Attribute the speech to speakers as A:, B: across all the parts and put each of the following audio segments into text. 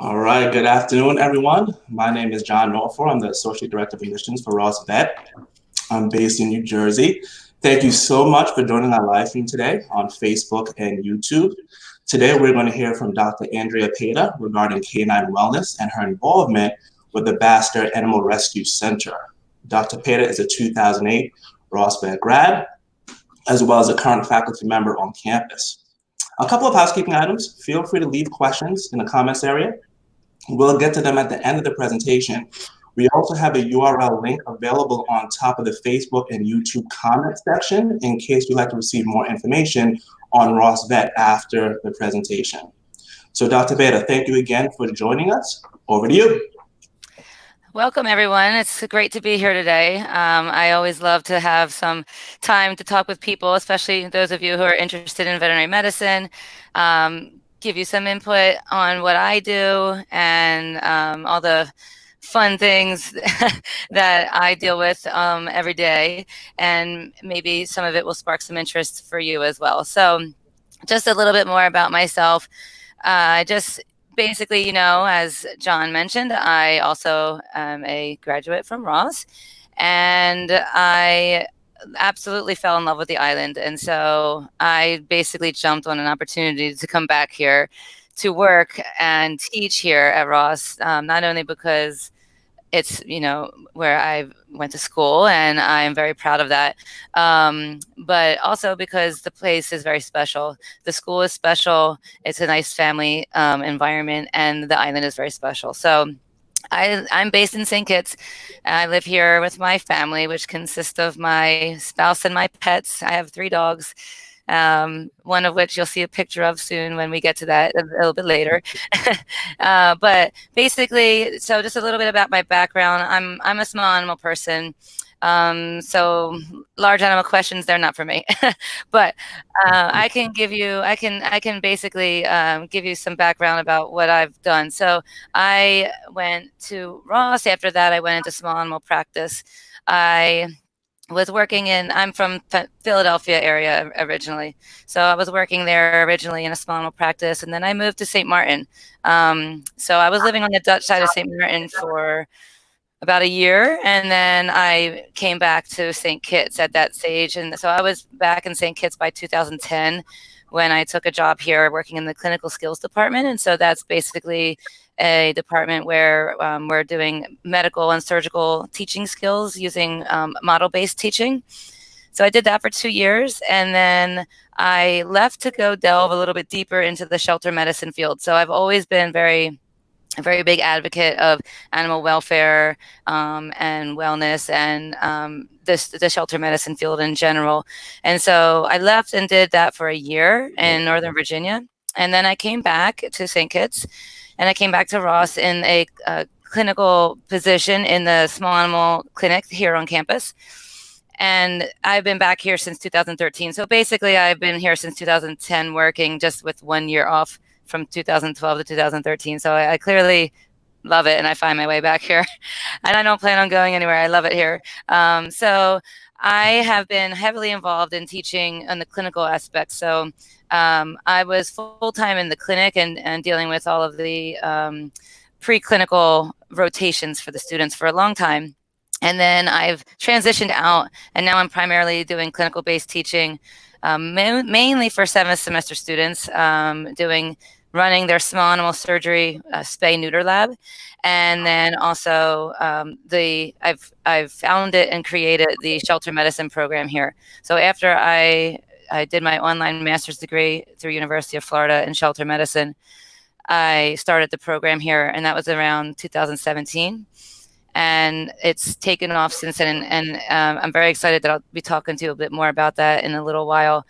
A: All right, good afternoon, everyone. My name is John Norfor. I'm the Associate Director of Admissions for Ross Vet. I'm based in New Jersey. Thank you so much for joining our live stream today on Facebook and YouTube. Today, we're going to hear from Dr. Andrea Peda regarding canine wellness and her involvement with the Baxter Animal Rescue Center. Dr. Peda is a 2008 Ross Vet grad, as well as a current faculty member on campus. A couple of housekeeping items. Feel free to leave questions in the comments area. We'll get to them at the end of the presentation. We also have a URL link available on top of the Facebook and YouTube comment section in case you'd like to receive more information on Ross Vet after the presentation. So Dr. Peda, thank you again for joining us. Over to you.
B: Welcome, everyone. It's great to be here today. I always love to have some time to talk with people, especially those of you who are interested in veterinary medicine. Give you some input on what I do and all the fun things that I deal with every day, and maybe some of it will spark some interest for you as well. So just a little bit more about myself. Basically, as John mentioned, I also am a graduate from Ross, and I absolutely fell in love with the island. And so I basically jumped on an opportunity to come back here to work and teach here at Ross, not only because it's, where I went to school, and I'm very proud of that. But also because the place is very special. The school is special. It's a nice family environment, and the island is very special. So I'm based in St. Kitts. I live here with my family, which consists of my spouse and my pets. I have 3 dogs. One of which you'll see a picture of soon when we get to that a little bit later. But basically, so just a little bit about my background. I'm a small animal person. So large animal questions, they're not for me. But I can basically give you some background about what I've done. So I went to Ross. After that, I went into small animal practice. I was working I'm from Philadelphia area originally. So I was working there originally in a small animal practice, and then I moved to St. Martin. So I was living on the Dutch side of St. Martin for about a year, and then I came back to St. Kitts at that stage. And so I was back in St. Kitts by 2010 when I took a job here working in the clinical skills department. And so that's basically a department where we're doing medical and surgical teaching skills using model-based teaching. So I did that for 2 years, and then I left to go delve a little bit deeper into the shelter medicine field. So I've always been a very big advocate of animal welfare and wellness, and the shelter medicine field in general. And so I left and did that for a year in Northern Virginia. And then I came back to St. Kitts, and I came back to Ross in a clinical position in the small animal clinic here on campus. And I've been back here since 2013. So basically, I've been here since 2010 working, just with 1 year off from 2012 to 2013. So I clearly love it, and I find my way back here. And I don't plan on going anywhere. I love it here. So I have been heavily involved in teaching on the clinical aspects. So I was full-time in the clinic and dealing with all of the preclinical rotations for the students for a long time. And then I've transitioned out, and now I'm primarily doing clinical-based teaching, mainly for 7th semester students, running their small animal surgery Spay Neuter lab. And then also I've founded and created the shelter medicine program here. So after I did my online master's degree through University of Florida in shelter medicine, I started the program here, and that was around 2017. And it's taken off since then. And I'm very excited that I'll be talking to you a bit more about that in a little while.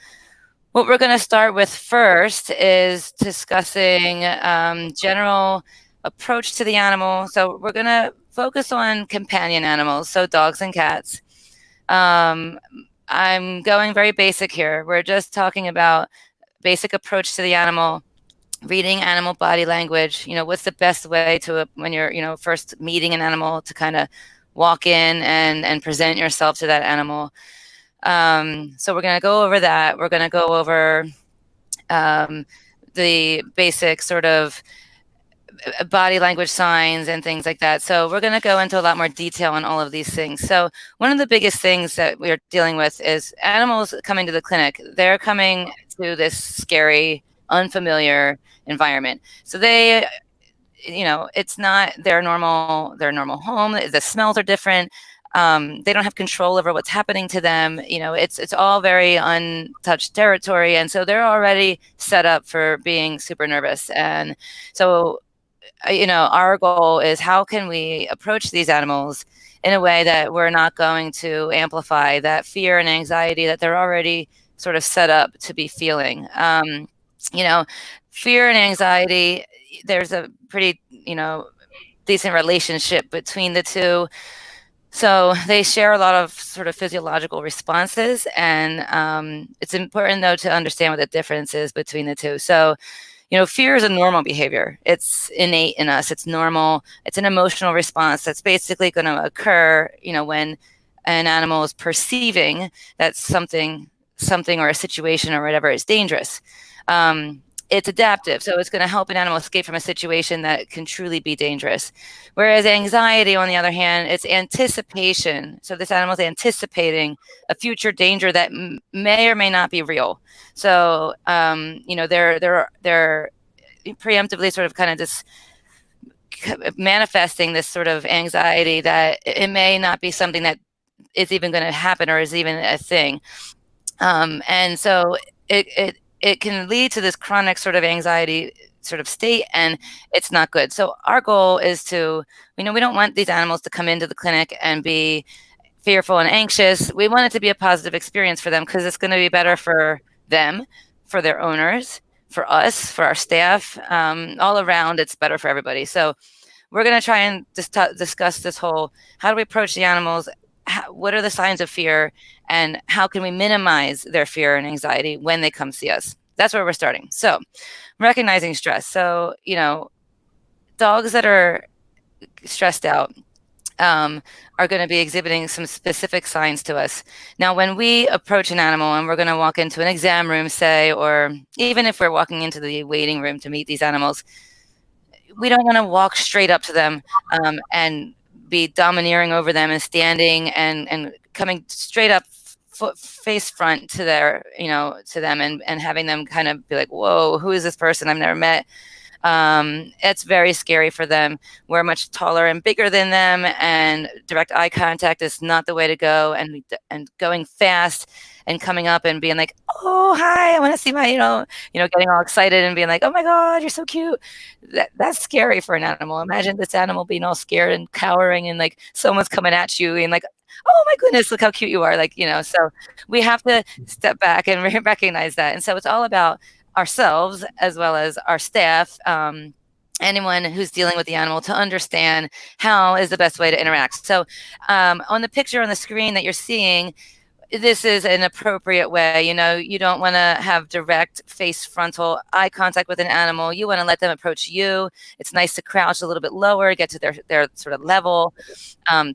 B: What we're going to start with first is discussing general approach to the animal. So we're going to focus on companion animals, so dogs and cats. I'm going very basic here. We're just talking about basic approach to the animal, reading animal body language. What's the best way when you're, first meeting an animal, to kind of walk in and present yourself to that animal. So we're going to go over that. We're going to go over the basic sort of body language signs and things like that. So we're going to go into a lot more detail on all of these things. So one of the biggest things that we're dealing with is animals coming to the clinic. They're coming to this scary, unfamiliar environment. So they, it's not their normal home. The smells are different. They don't have control over what's happening to them. It's all very untouched territory, and so they're already set up for being super nervous. And so our goal is, how can we approach these animals in a way that we're not going to amplify that fear and anxiety that they're already sort of set up to be feeling. Fear and anxiety, there's a pretty, decent relationship between the two. So they share a lot of sort of physiological responses, and it's important, though, to understand what the difference is between the two. So fear is a normal behavior. It's innate in us. It's normal. It's an emotional response that's basically going to occur, when an animal is perceiving that something or a situation or whatever is dangerous. It's adaptive, so it's going to help an animal escape from a situation that can truly be dangerous. Whereas anxiety, on the other hand, it's anticipation. So this animal is anticipating a future danger that may or may not be real. So they're preemptively sort of kind of just manifesting this sort of anxiety that it may not be something that is even going to happen or is even a thing. And so it can lead to this chronic sort of anxiety sort of state, and it's not good. So our goal is to, we don't want these animals to come into the clinic and be fearful and anxious. We want it to be a positive experience for them, because it's going to be better for them, for their owners, for us, for our staff, all around. It's better for everybody. So we're going to try and discuss this whole, how do we approach the animals? What are the signs of fear, and how can we minimize their fear and anxiety when they come see us? That's where we're starting. So recognizing stress. So, dogs that are stressed out are going to be exhibiting some specific signs to us. Now, when we approach an animal and we're going to walk into an exam room, say, or even if we're walking into the waiting room to meet these animals, we don't want to walk straight up to them and be domineering over them and standing and coming straight up face front to their, to them, and having them kind of be like, whoa, who is this person I've never met? It's very scary for them. We're much taller and bigger than them, and direct eye contact is not the way to go. And going fast and coming up and being like, oh, hi, I want to see my, getting all excited and being like, oh my God, you're so cute. That's scary for an animal. Imagine this animal being all scared and cowering, and like someone's coming at you and like, oh my goodness, look how cute you are. Like, so we have to step back and recognize that. And so it's all about ourselves as well as our staff, anyone who's dealing with the animal, to understand how is the best way to interact. So on the picture on the screen that you're seeing, this is an appropriate way. You don't want to have direct face frontal eye contact with an animal. You want to let them approach you. It's nice to crouch a little bit lower, get to their sort of level.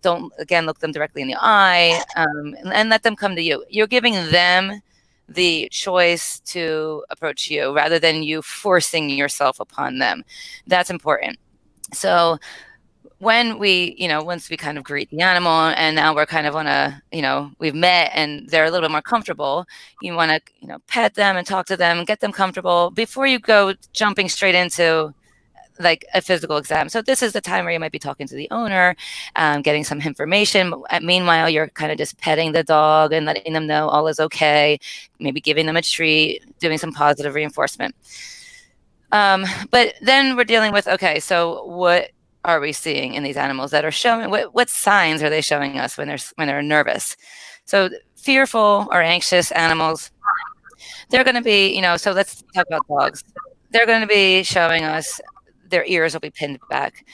B: Don't, again, look them directly in the eye, and let them come to you. You're giving them the choice to approach you rather than you forcing yourself upon them. That's important. So when we, once we kind of greet the animal and now we're kind of on a, we've met and they're a little bit more comfortable, you want to, pet them and talk to them and get them comfortable before you go jumping straight into like a physical exam. So this is the time where you might be talking to the owner, getting some information. Meanwhile, you're kind of just petting the dog and letting them know all is okay, maybe giving them a treat, doing some positive reinforcement. But then we're dealing with, okay, so what are we seeing in these animals that are showing, what signs are they showing us when they're nervous? So fearful or anxious animals, they're going to be, so let's talk about dogs. They're going to be showing us their ears will be pinned back.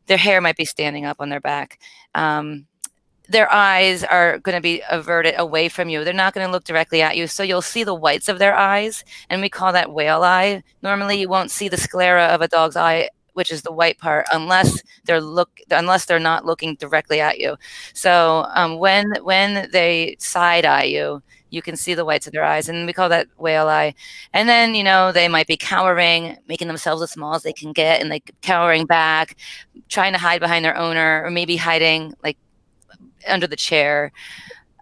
B: Their hair might be standing up on their back. Their eyes are going to be averted away from you. They're not going to look directly at you. So you'll see the whites of their eyes, and we call that whale eye. Normally, you won't see the sclera of a dog's eye, which is the white part, unless they're not looking directly at you. So when they side eye you, You can see the whites of their eyes, and we call that whale eye. And then, they might be cowering, making themselves as small as they can get, and like cowering back, trying to hide behind their owner, or maybe hiding like under the chair.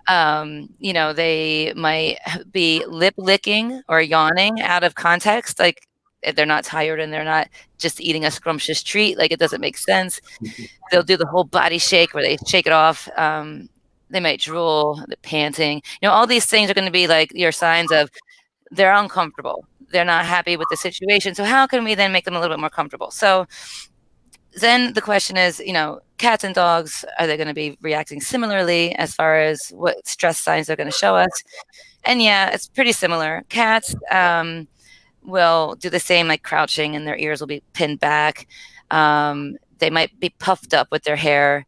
B: They might be lip licking or yawning out of context, like they're not tired and they're not just eating a scrumptious treat. Like, it doesn't make sense. They'll do the whole body shake where they shake it off. They might drool, the panting. All these things are going to be like your signs of they're uncomfortable. They're not happy with the situation. So how can we then make them a little bit more comfortable? So then the question is, cats and dogs, are they going to be reacting similarly as far as what stress signs they're going to show us? And yeah, it's pretty similar. Cats will do the same, like crouching, and their ears will be pinned back. They might be puffed up with their hair.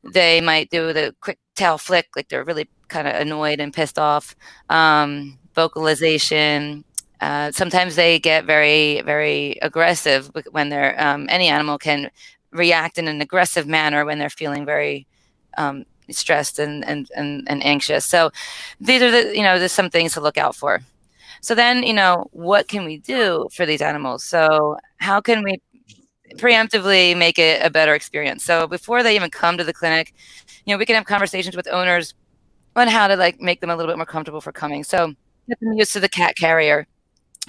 B: They might do the quick tail flick, like they're really kind of annoyed and pissed off. Vocalization. Sometimes they get very, very aggressive when they're, any animal can react in an aggressive manner when they're feeling very stressed and anxious. So these are there's some things to look out for. So then, what can we do for these animals? So how can we preemptively make it a better experience? So before they even come to the clinic, we can have conversations with owners on how to like make them a little bit more comfortable for coming. So get them used to the cat carrier,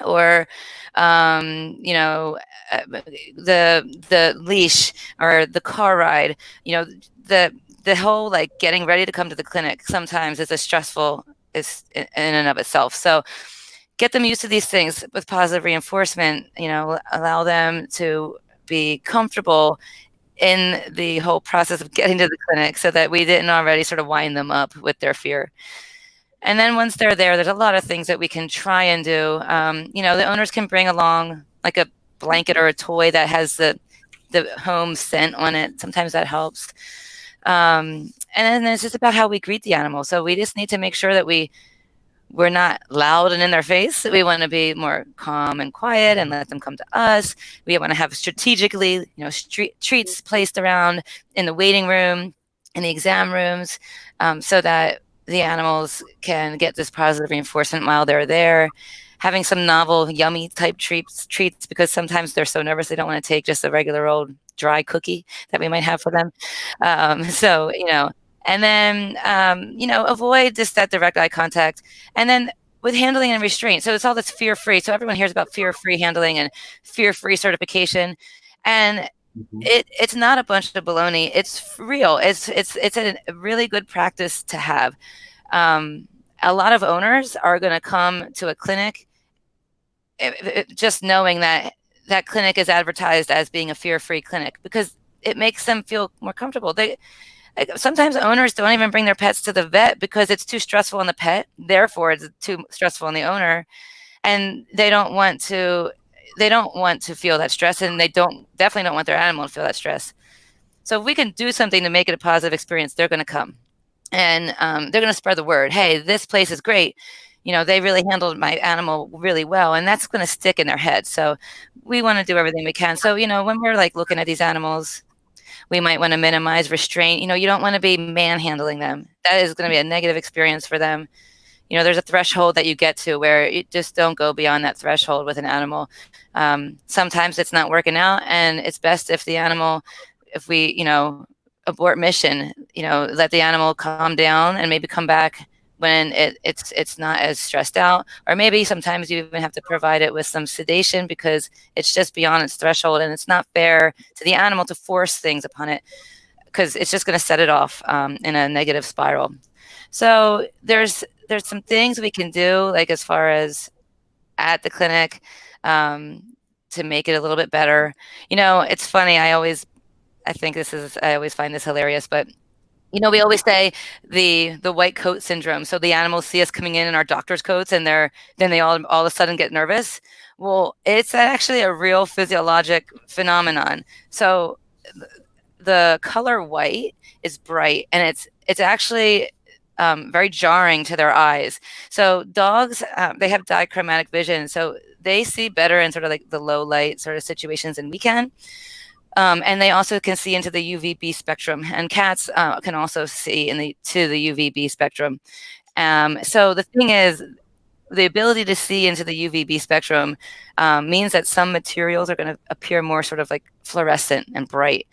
B: or the leash, or the car ride. The whole like getting ready to come to the clinic sometimes is stressful is in and of itself. So get them used to these things with positive reinforcement. Allow them to be comfortable in the whole process of getting to the clinic, so that we didn't already sort of wind them up with their fear. And then once they're there, there's a lot of things that we can try and do. The owners can bring along like a blanket or a toy that has the home scent on it. Sometimes that helps. And then it's just about how we greet the animal. So we just need to make sure that we're not loud and in their face. We want to be more calm and quiet and let them come to us. We want to have strategically, treats placed around in the waiting room, in the exam rooms, so that the animals can get this positive reinforcement while they're there. Having some novel, yummy type treats, because sometimes they're so nervous they don't want to take just a regular old dry cookie that we might have for them. And then, avoid just that direct eye contact. And then with handling and restraint, so it's all this fear-free. So everyone hears about fear-free handling and fear-free certification. And it's not a bunch of baloney. It's real. It's a really good practice to have. A lot of owners are going to come to a clinic just knowing that clinic is advertised as being a fear-free clinic, because it makes them feel more comfortable. Sometimes owners don't even bring their pets to the vet because it's too stressful on the pet. Therefore, it's too stressful on the owner, and they don't want to feel that stress, and they definitely don't want their animal to feel that stress. So if we can do something to make it a positive experience, they're going to come, and they're going to spread the word. Hey, this place is great. They really handled my animal really well, and that's going to stick in their head. So we want to do everything we can. So, when we're like looking at these animals, we might want to minimize restraint. You don't want to be manhandling them. That is going to be a negative experience for them. There's a threshold that you get to where you just don't go beyond that threshold with an animal. Sometimes it's not working out, and it's best if we, abort mission, let the animal calm down and maybe come back when it's not as stressed out. Or maybe sometimes you even have to provide it with some sedation because it's just beyond its threshold, and it's not fair to the animal to force things upon it, because it's just going to set it off in a negative spiral. So there's some things we can do, like as far as at the clinic, to make it a little bit better. It's funny. I always find this hilarious, but we always say the white coat syndrome. So the animals see us coming in our doctor's coats, and then they all of a sudden get nervous. Well, it's actually a real physiologic phenomenon. So the color white is bright, and it's actually very jarring to their eyes. So dogs, they have dichromatic vision, so they see better in sort of like the low light sort of situations than we can. And they also can see into the Uvb spectrum, and cats can also see to the Uvb spectrum. So the thing is, the ability to see into the UVB spectrum means that some materials are going to appear more sort of like fluorescent and bright.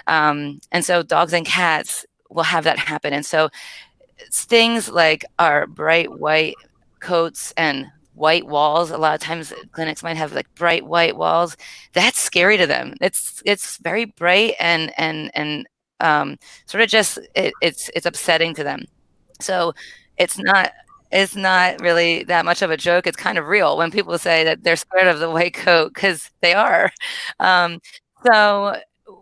B: And so dogs and cats will have that happen. And so things like our bright white coats and white walls, a lot of times clinics might have like bright white walls. That's scary to them. It's very bright and sort of just it's upsetting to them. So it's not it's not really that much of a joke. It's kind of real when people say that they're scared of the white coat, because they are. Um, so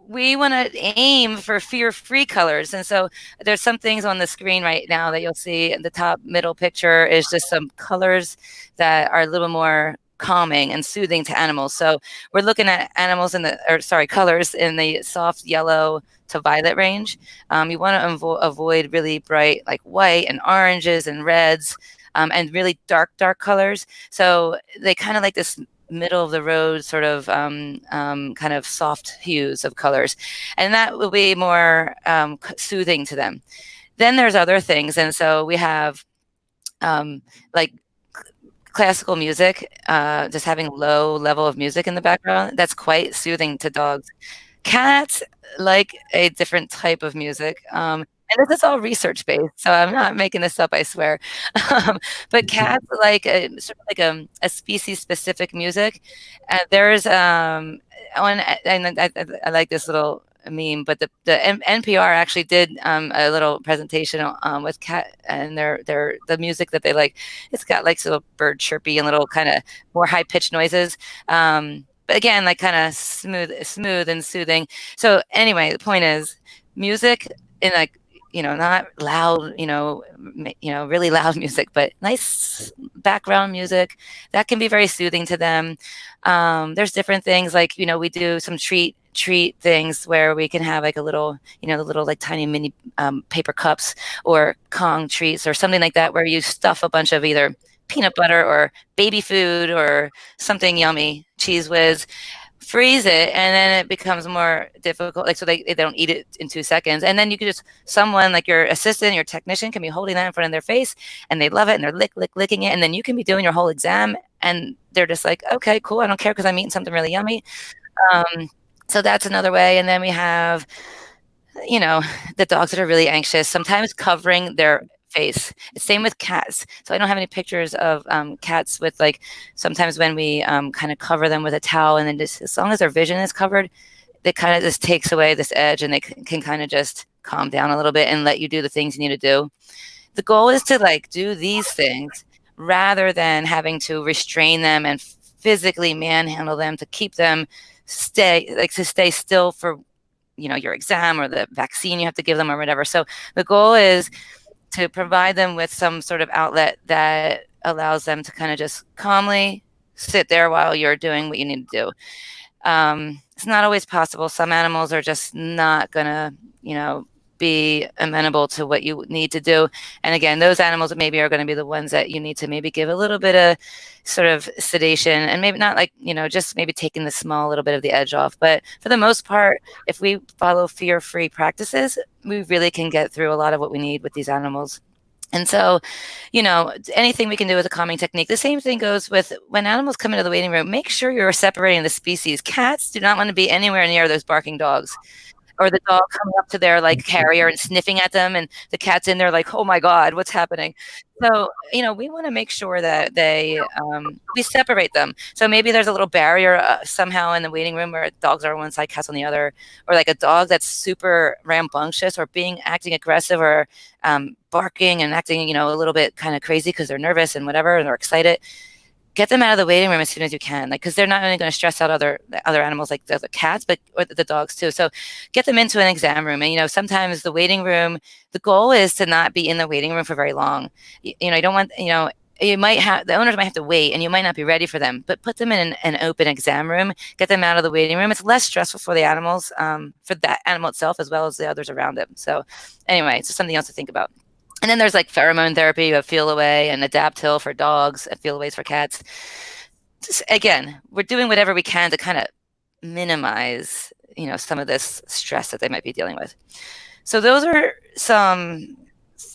B: we want to aim for fear-free colors. And so there's some things on the screen right now that you'll see in the top middle picture is just some colors that are a little more calming and soothing to animals. So we're looking at colors in the soft yellow to violet range. You want to avoid really bright like white and oranges and reds, and really dark colors. So they kind of like this middle of the road sort of kind of soft hues of colors, and that will be more soothing to them. Then there's other things, and so we have like classical music, just having low level of music in the background. That's quite soothing to dogs. Cats like a different type of music. And this is all research based, so I'm not making this up, I swear. But cats like sort of like a species specific music. And there's and I like this little meme, but the NPR actually did a little presentation with cat and the music that they like. It's got like little bird chirpy and little kind of more high pitched noises. But again, like kind of smooth and soothing. So anyway, the point is music in like, not loud, really loud music, but nice background music that can be very soothing to them. There's different things like, we do some treat things where we can have like a little, the little like tiny mini paper cups or Kong treats or something like that, where you stuff a bunch of either peanut butter or baby food or something yummy, Cheese Whiz, freeze it, and then it becomes more difficult. Like, so they don't eat it in 2 seconds. And then you could someone like your assistant, your technician can be holding that in front of their face and they love it and they're licking it. And then you can be doing your whole exam and they're just like, okay, cool. I don't care because I'm eating something really yummy. So that's another way. And then we have, the dogs that are really anxious, sometimes covering their face. Same with cats. So I don't have any pictures of cats with like, sometimes when we kind of cover them with a towel, and then just as long as their vision is covered, it kind of just takes away this edge and they can kind of just calm down a little bit and let you do the things you need to do. The goal is to like do these things rather than having to restrain them and physically manhandle them to keep them to stay still for your exam or the vaccine you have to give them or whatever. So the goal is to provide them with some sort of outlet that allows them to kind of just calmly sit there while you're doing what you need to do. It's not always possible. Some animals are just not gonna, be amenable to what you need to do. And again, those animals maybe are going to be the ones that you need to maybe give a little bit of sort of sedation, and maybe not like, just maybe taking the small little bit of the edge off. But for the most part, if we follow fear-free practices, we really can get through a lot of what we need with these animals. And so, anything we can do with a calming technique. The same thing goes with when animals come into the waiting room, make sure you're separating the species. Cats do not want to be anywhere near those barking dogs, or the dog coming up to their like carrier and sniffing at them, and the cat's in there like, oh my God, what's happening? So, we want to make sure that we separate them. So maybe there's a little barrier somehow in the waiting room where dogs are on one side, cats on the other, or like a dog that's super rambunctious or acting aggressive or barking and acting, a little bit kind of crazy because they're nervous and whatever, and they're excited. Get them out of the waiting room as soon as you can, like, because they're not only going to stress out other animals like the cats, but or the dogs too. So get them into an exam room. And, sometimes the waiting room, the goal is to not be in the waiting room for very long. You don't want, you might have, the owners might have to wait and you might not be ready for them, but put them in an open exam room, get them out of the waiting room. It's less stressful for the animals, for that animal itself, as well as the others around them. So anyway, it's just something else to think about. And then there's like pheromone therapy, you have Feel Away and Adaptil for dogs, and Feel Aways for cats. Just, again, we're doing whatever we can to kind of minimize, some of this stress that they might be dealing with. So those are some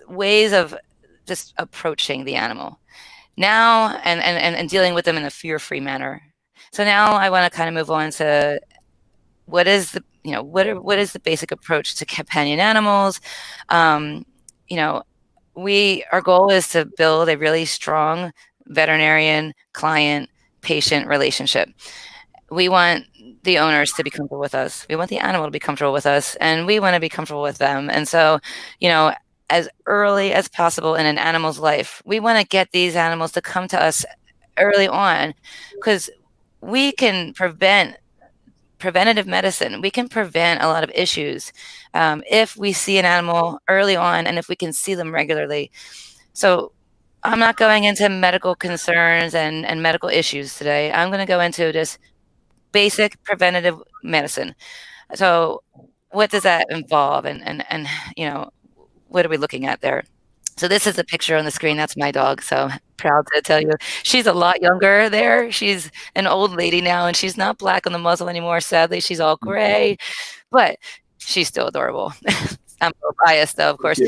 B: ways of just approaching the animal now and dealing with them in a fear-free manner. So now I want to kind of move on to what is the what is the basic approach to companion animals. You know, our goal is to build a really strong veterinarian client patient relationship. We want the owners to be comfortable with us. We want the animal to be comfortable with us, and we want to be comfortable with them. And so, as early as possible in an animal's life, we want to get these animals to come to us early on, because we can preventative medicine. We can prevent a lot of issues if we see an animal early on and if we can see them regularly. So I'm not going into medical concerns and medical issues today. I'm going to go into just basic preventative medicine. So what does that involve? And what are we looking at there? So this is a picture on the screen. That's my dog. So proud to tell you, she's a lot younger there. She's an old lady now, and she's not black on the muzzle anymore. Sadly, she's all gray, but she's still adorable. I'm a little biased, though, of course.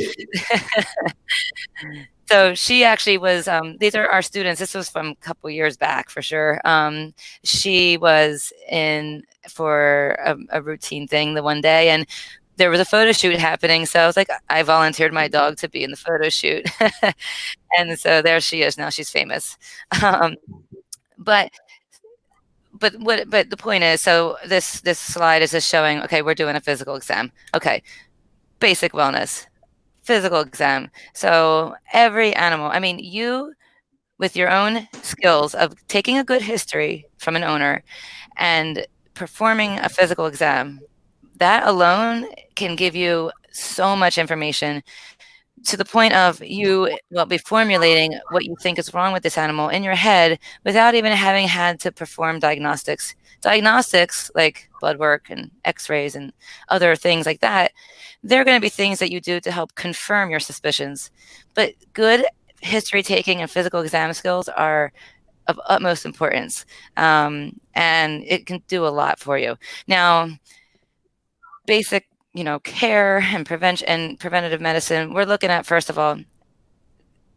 B: So she actually was, these are our students. This was from a couple years back for sure. She was in for a routine thing the one day, and there was a photo shoot happening. So I was like, I volunteered my dog to be in the photo shoot. And so there she is. Now she's famous. But the point is, so this slide is just showing, okay, we're doing a physical exam. Okay, basic wellness, physical exam. So every animal, I mean, you with your own skills of taking a good history from an owner and performing a physical exam, that alone can give you so much information to the point of you will be formulating what you think is wrong with this animal in your head without even having had to perform diagnostics. Diagnostics like blood work and x-rays and other things like that, they're going to be things that you do to help confirm your suspicions. But good history taking and physical exam skills are of utmost importance, and it can do a lot for you. Now, basic care and prevention and preventative medicine, we're looking at, first of all,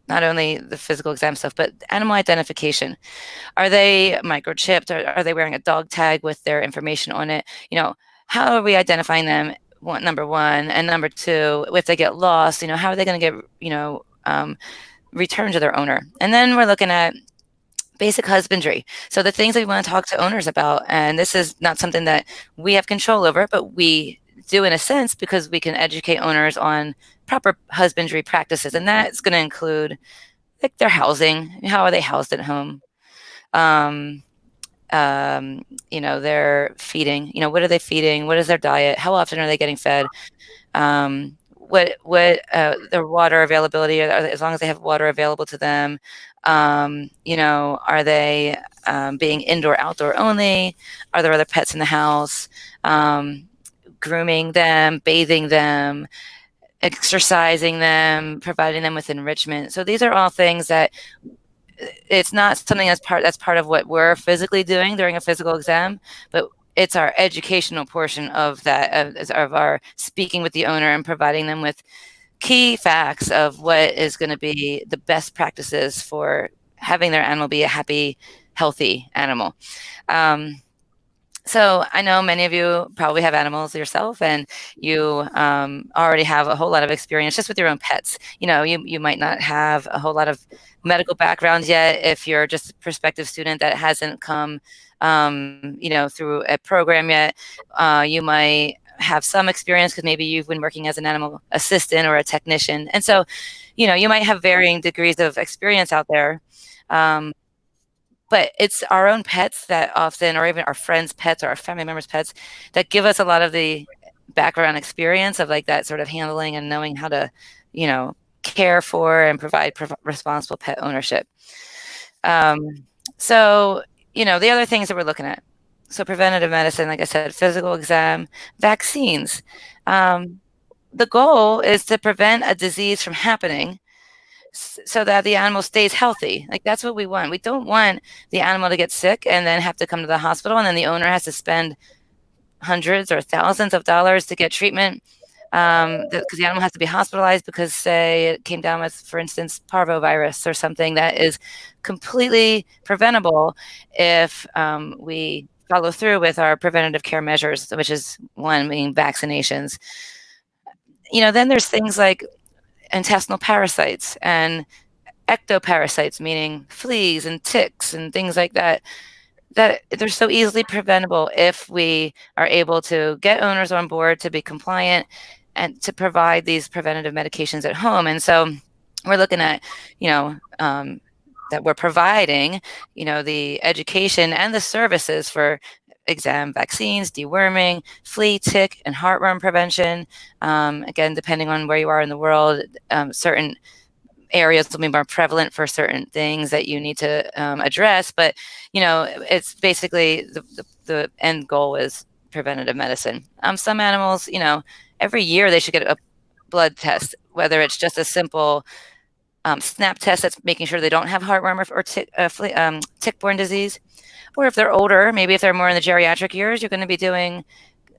B: not only the physical exam stuff, but animal identification. Are they microchipped? Are they wearing a dog tag with their information on it? How are we identifying them? Number one, and number two, if they get lost, how are they going to get returned to their owner? And then we're looking at basic husbandry. So the things that we want to talk to owners about, and this is not something that we have control over, but we do in a sense because we can educate owners on proper husbandry practices. And that's going to include like their housing. How are they housed at home? Their feeding, what are they feeding? What is their diet? How often are they getting fed? What their water availability, as long as they have water available to them. Are they being indoor, outdoor only? Are there other pets in the house? Grooming them, bathing them, exercising them, providing them with enrichment. So these are all things that it's not something that's part of what we're physically doing during a physical exam, but it's our educational portion of that, of our speaking with the owner and providing them with key facts of what is going to be the best practices for having their animal be a happy, healthy animal. So I know many of you probably have animals yourself, and you already have a whole lot of experience just with your own pets. You might not have a whole lot of medical background yet if you're just a prospective student that hasn't come through a program yet. You might have some experience because maybe you've been working as an animal assistant or a technician. And so, you might have varying degrees of experience out there. But it's our own pets that often, or even our friends' pets or our family members' pets, that give us a lot of the background experience of like that sort of handling and knowing how to, care for and provide responsible pet ownership. So, the other things that we're looking at. So preventative medicine, like I said, physical exam, vaccines. The goal is to prevent a disease from happening so that the animal stays healthy. Like that's what we want. We don't want the animal to get sick and then have to come to the hospital, and then the owner has to spend hundreds or thousands of dollars to get treatment. because the animal has to be hospitalized because, say, it came down with, for instance, parvovirus or something that is completely preventable if we follow through with our preventative care measures, which is one being vaccinations. Then there's things like intestinal parasites and ectoparasites, meaning fleas and ticks and things like that they're so easily preventable if we are able to get owners on board to be compliant and to provide these preventative medications at home. And so we're looking at, that we're providing, the education and the services for exam vaccines, deworming, flea, tick, and heartworm prevention. Again, depending on where you are in the world, certain areas will be more prevalent for certain things that you need to address. But, it's basically the end goal is preventative medicine. Some animals, every year they should get a blood test, whether it's just a simple snap test that's making sure they don't have heartworm or tick-borne disease. Or if they're older, maybe if they're more in the geriatric years, you're going to be doing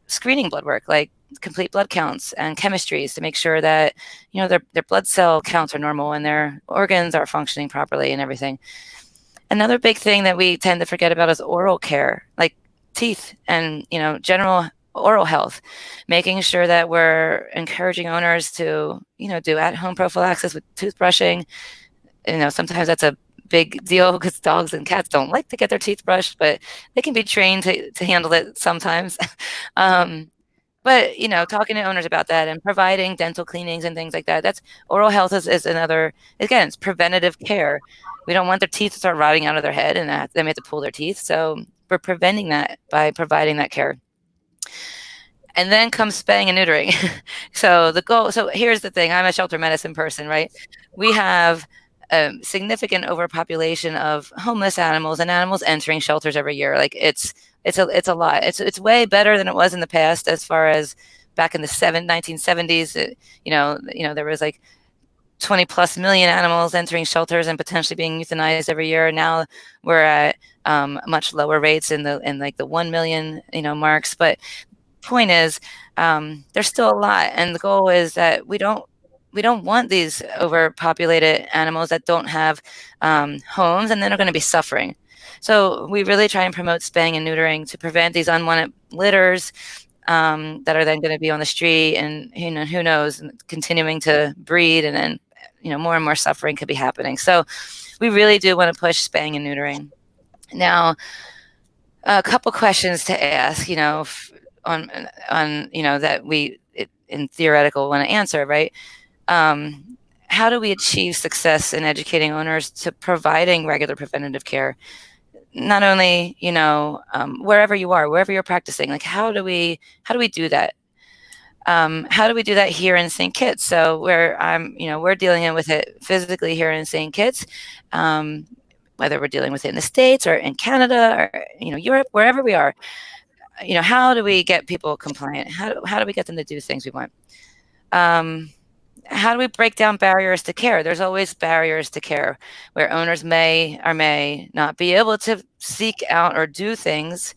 B: screening blood work, like complete blood counts and chemistries to make sure that their blood cell counts are normal and their organs are functioning properly and everything. Another big thing that we tend to forget about is oral care, like teeth and general oral health, making sure that we're encouraging owners to do at-home prophylaxis with toothbrushing. Sometimes that's a big deal because dogs and cats don't like to get their teeth brushed, but they can be trained to handle it sometimes. But talking to owners about that and providing dental cleanings and things like that, that's oral health is another, again, it's preventative care. We don't want their teeth to start rotting out of their head and they have to pull their teeth. So we're preventing that by providing that care. And then comes spaying and neutering. So here's the thing, I'm a shelter medicine person, right? We have a significant overpopulation of homeless animals and animals entering shelters every year. Like it's a lot. It's way better than it was in the past, as far as back in the 1970s. There was like 20 plus million animals entering shelters and potentially being euthanized every year. Now we're at much lower rates in like the 1 million marks. But point is, there's still a lot, and the goal is that we don't want these overpopulated animals that don't have homes, and then are going to be suffering. So we really try and promote spaying and neutering to prevent these unwanted litters that are then going to be on the street, and who knows, continuing to breed, and then more and more suffering could be happening. So we really do want to push spaying and neutering. Now, a couple questions to ask, on that we in theoretical want to answer, right? How do we achieve success in educating owners to providing regular preventative care? Not only, wherever you are, wherever you're practicing, like how do we do that? How do we do that here in St. Kitts? So we're dealing with it physically here in St. Kitts, whether we're dealing with it in the States or in Canada or, Europe, wherever we are. How do we get people compliant? How do we get them to do things we want? How do we break down barriers to care? There's always barriers to care where owners may or may not be able to seek out or do things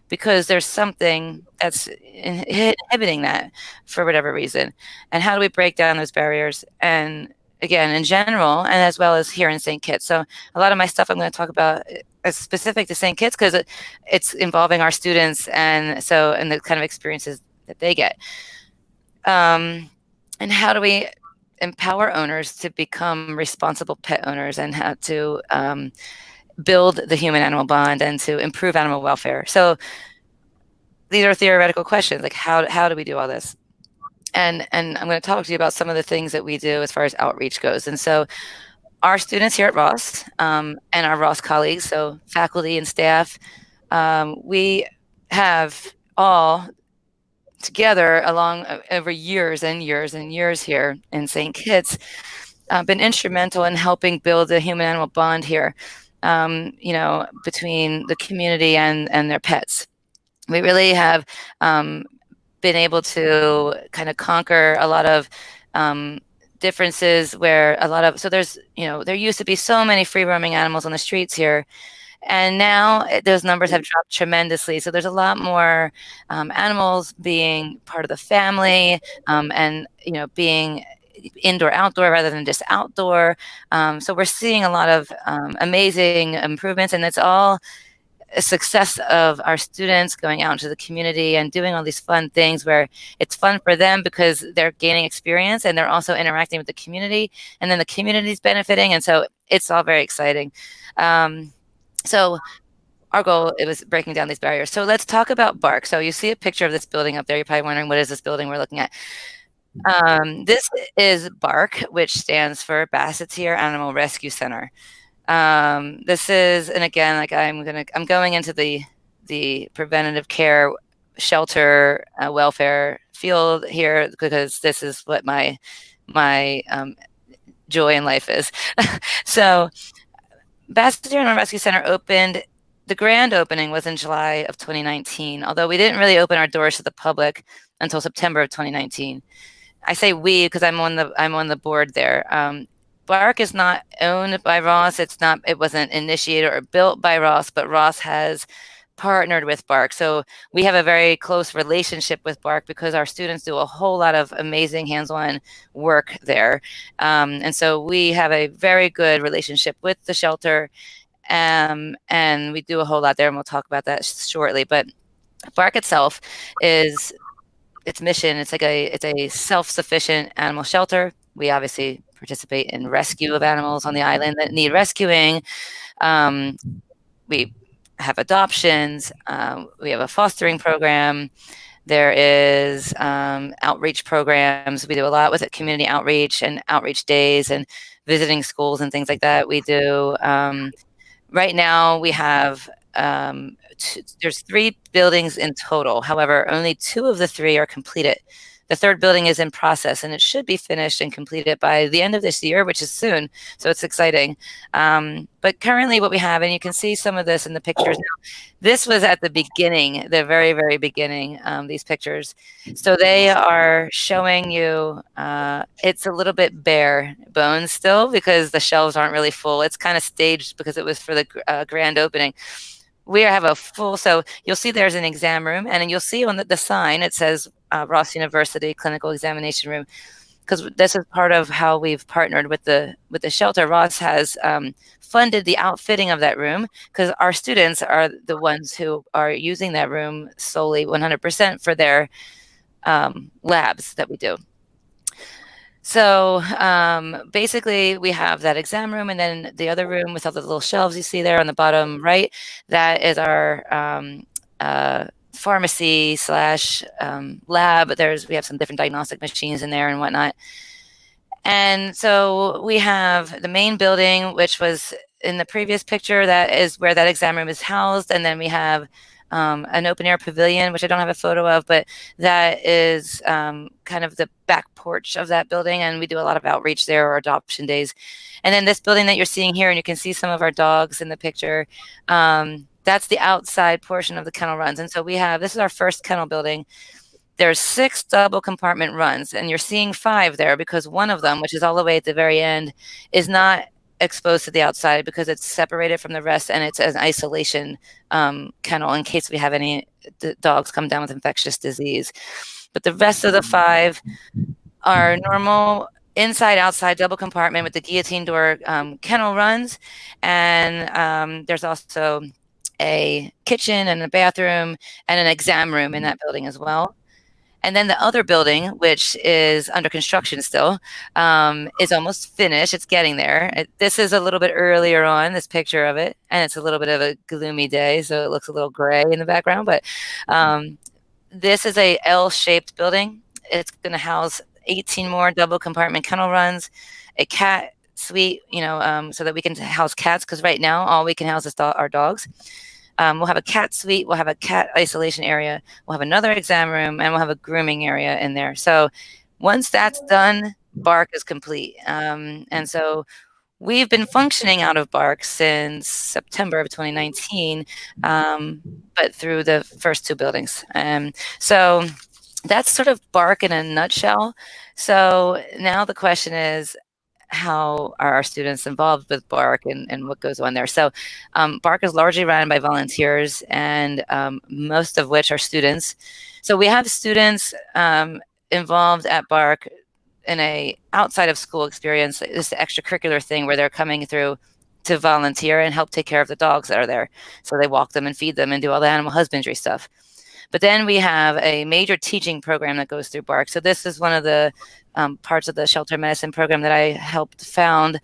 B: because there's something that's inhibiting that for whatever reason. And how do we break down those barriers? And again, in general, and as well as here in St. Kitts. So a lot of my stuff I'm going to talk about is specific to St. Kitts because it's involving our students and the kind of experiences that they get. And how do we empower owners to become responsible pet owners and how to build the human-animal bond and to improve animal welfare? So these are theoretical questions, like how do we do all this? And I'm going to talk to you about some of the things that we do as far as outreach goes. And so our students here at Ross and our Ross colleagues, so faculty and staff, we have all together along over years and years and years here in St. Kitts, been instrumental in helping build the human-animal bond here, between the community and their pets. We really have been able to kind of conquer a lot of differences where so there used to be so many free-roaming animals on the streets here. And now those numbers have dropped tremendously. So there's a lot more animals being part of the family, and being indoor outdoor rather than just outdoor. So we're seeing a lot of amazing improvements, and it's all a success of our students going out into the community and doing all these fun things where it's fun for them because they're gaining experience and they're also interacting with the community, and then the community's benefiting, and so it's all very exciting. So our goal, it was breaking down these barriers. So let's talk about BARC. So you see a picture of this building up there. You're probably wondering, what is this building we're looking at? This is BARC, which stands for Basseterre Animal Rescue Center. This is, and again, like I'm going into the preventative care, shelter, welfare field here because this is what my joy in life is. So Basseterre Animal Rescue Center opened. The grand opening was in July of 2019, although we didn't really open our doors to the public until September of 2019. I say we because I'm on the board there. BARC is not owned by Ross. It wasn't initiated or built by Ross, but Ross has partnered with BARC. So we have a very close relationship with BARC because our students do a whole lot of amazing hands-on work there. And so we have a very good relationship with the shelter, and we do a whole lot there, and we'll talk about that shortly. But BARC itself is its mission. It's a self-sufficient animal shelter. We obviously participate in rescue of animals on the island that need rescuing. We have adoptions. We have a fostering program. There is outreach programs. We do a lot with it, community outreach and outreach days and visiting schools and things like that. We do. Right now, we have there's 3 buildings in total. However, only 2 of the 3 are completed. The 3rd building is in process, and it should be finished and completed by the end of this year, which is soon. So it's exciting. But currently what we have, and you can see some of this in the pictures now, this was at the beginning, the very, very beginning, these pictures. So they are showing you, it's a little bit bare bones still because the shelves aren't really full. It's kind of staged because it was for the grand opening. We have a full, so you'll see there's an exam room, and then you'll see on the sign, it says Ross University Clinical Examination Room, because this is part of how we've partnered with the shelter. Ross has funded the outfitting of that room because our students are the ones who are using that room solely 100% for their labs that we do. So basically, we have that exam room, and then the other room with all the little shelves you see there on the bottom right, that is our pharmacy slash lab. We have some different diagnostic machines in there and whatnot. And so we have the main building, which was in the previous picture. That is where that exam room is housed. And then we have an open air pavilion, which I don't have a photo of, but that is kind of the back porch of that building. And we do a lot of outreach there, or adoption days. And then this building that you're seeing here, and you can see some of our dogs in the picture, that's the outside portion of the kennel runs. And so this is our first kennel building. There's 6 double compartment runs, and you're seeing 5 there because one of them, which is all the way at the very end, is not exposed to the outside because it's separated from the rest, and it's an isolation kennel in case we have any dogs come down with infectious disease. But the rest of the 5 are normal inside outside double compartment with the guillotine door kennel runs, and there's also a kitchen and a bathroom and an exam room in that building as well. And then the other building, which is under construction still, is almost finished. It's getting there. This is a little bit earlier on, this picture of it, and it's a little bit of a gloomy day, so it looks a little gray in the background. But this is a L-shaped building. It's going to house 18 more double compartment kennel runs, a cat suite, so that we can house cats, because right now all we can house is our dogs. We'll have a cat suite, we'll have a cat isolation area, we'll have another exam room, and we'll have a grooming area in there. So once that's done, BARC is complete. And so we've been functioning out of BARC since September of 2019, but through the first 2 buildings. So that's sort of BARC in a nutshell. So now the question is, how are our students involved with BARC and what goes on there. So BARC is largely run by volunteers, and most of which are students. So we have students involved at BARC in a outside of school experience, this extracurricular thing where they're coming through to volunteer and help take care of the dogs that are there. So they walk them and feed them and do all the animal husbandry stuff. But then we have a major teaching program that goes through BARC. So this is one of the parts of the shelter medicine program that I helped found,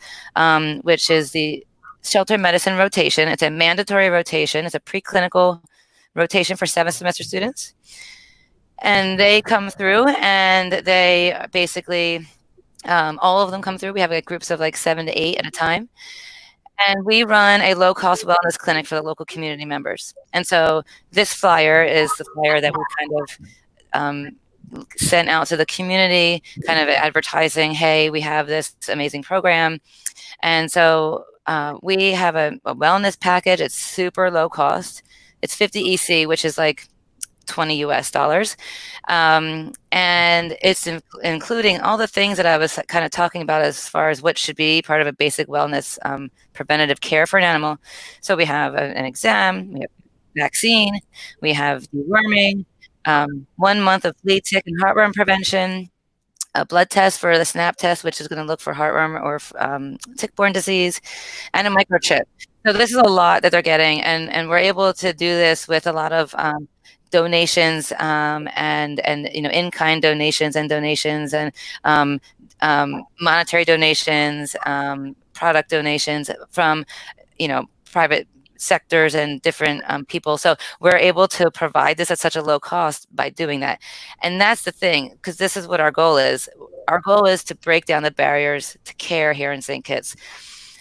B: which is the shelter medicine rotation. It's a mandatory rotation. It's a preclinical rotation for 7th semester students. And they come through and they basically, all of them come through. We have like groups of like 7 to 8 at a time. And we run a low-cost wellness clinic for the local community members. And so this flyer is the flyer that we kind of sent out to the community, kind of advertising, hey, we have this amazing program. And so we have a wellness package. It's super low cost. It's 50 EC, which is like $20 US. And it's including all the things that I was kind of talking about as far as what should be part of a basic wellness preventative care for an animal. So we have an exam, we have vaccine, we have deworming, 1 month of flea, tick, and heartworm prevention, a blood test for the SNAP test, which is going to look for heartworm or tick-borne disease, and a microchip. So this is a lot that they're getting, and we're able to do this with a lot of donations and in-kind donations and monetary donations, product donations from private sectors and different people. So we're able to provide this at such a low cost by doing that. And that's the thing, because this is what our goal is. Our goal is to break down the barriers to care here in St. Kitts.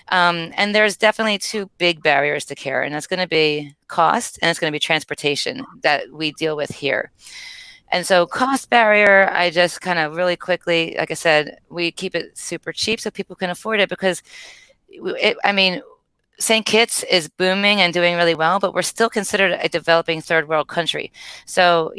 B: And there's definitely 2 big barriers to care, and that's going to be cost and it's going to be transportation that we deal with here. And so cost barrier, I just kind of really quickly, like I said, we keep it super cheap so people can afford it, because St. Kitts is booming and doing really well, but we're still considered a developing third world country. So,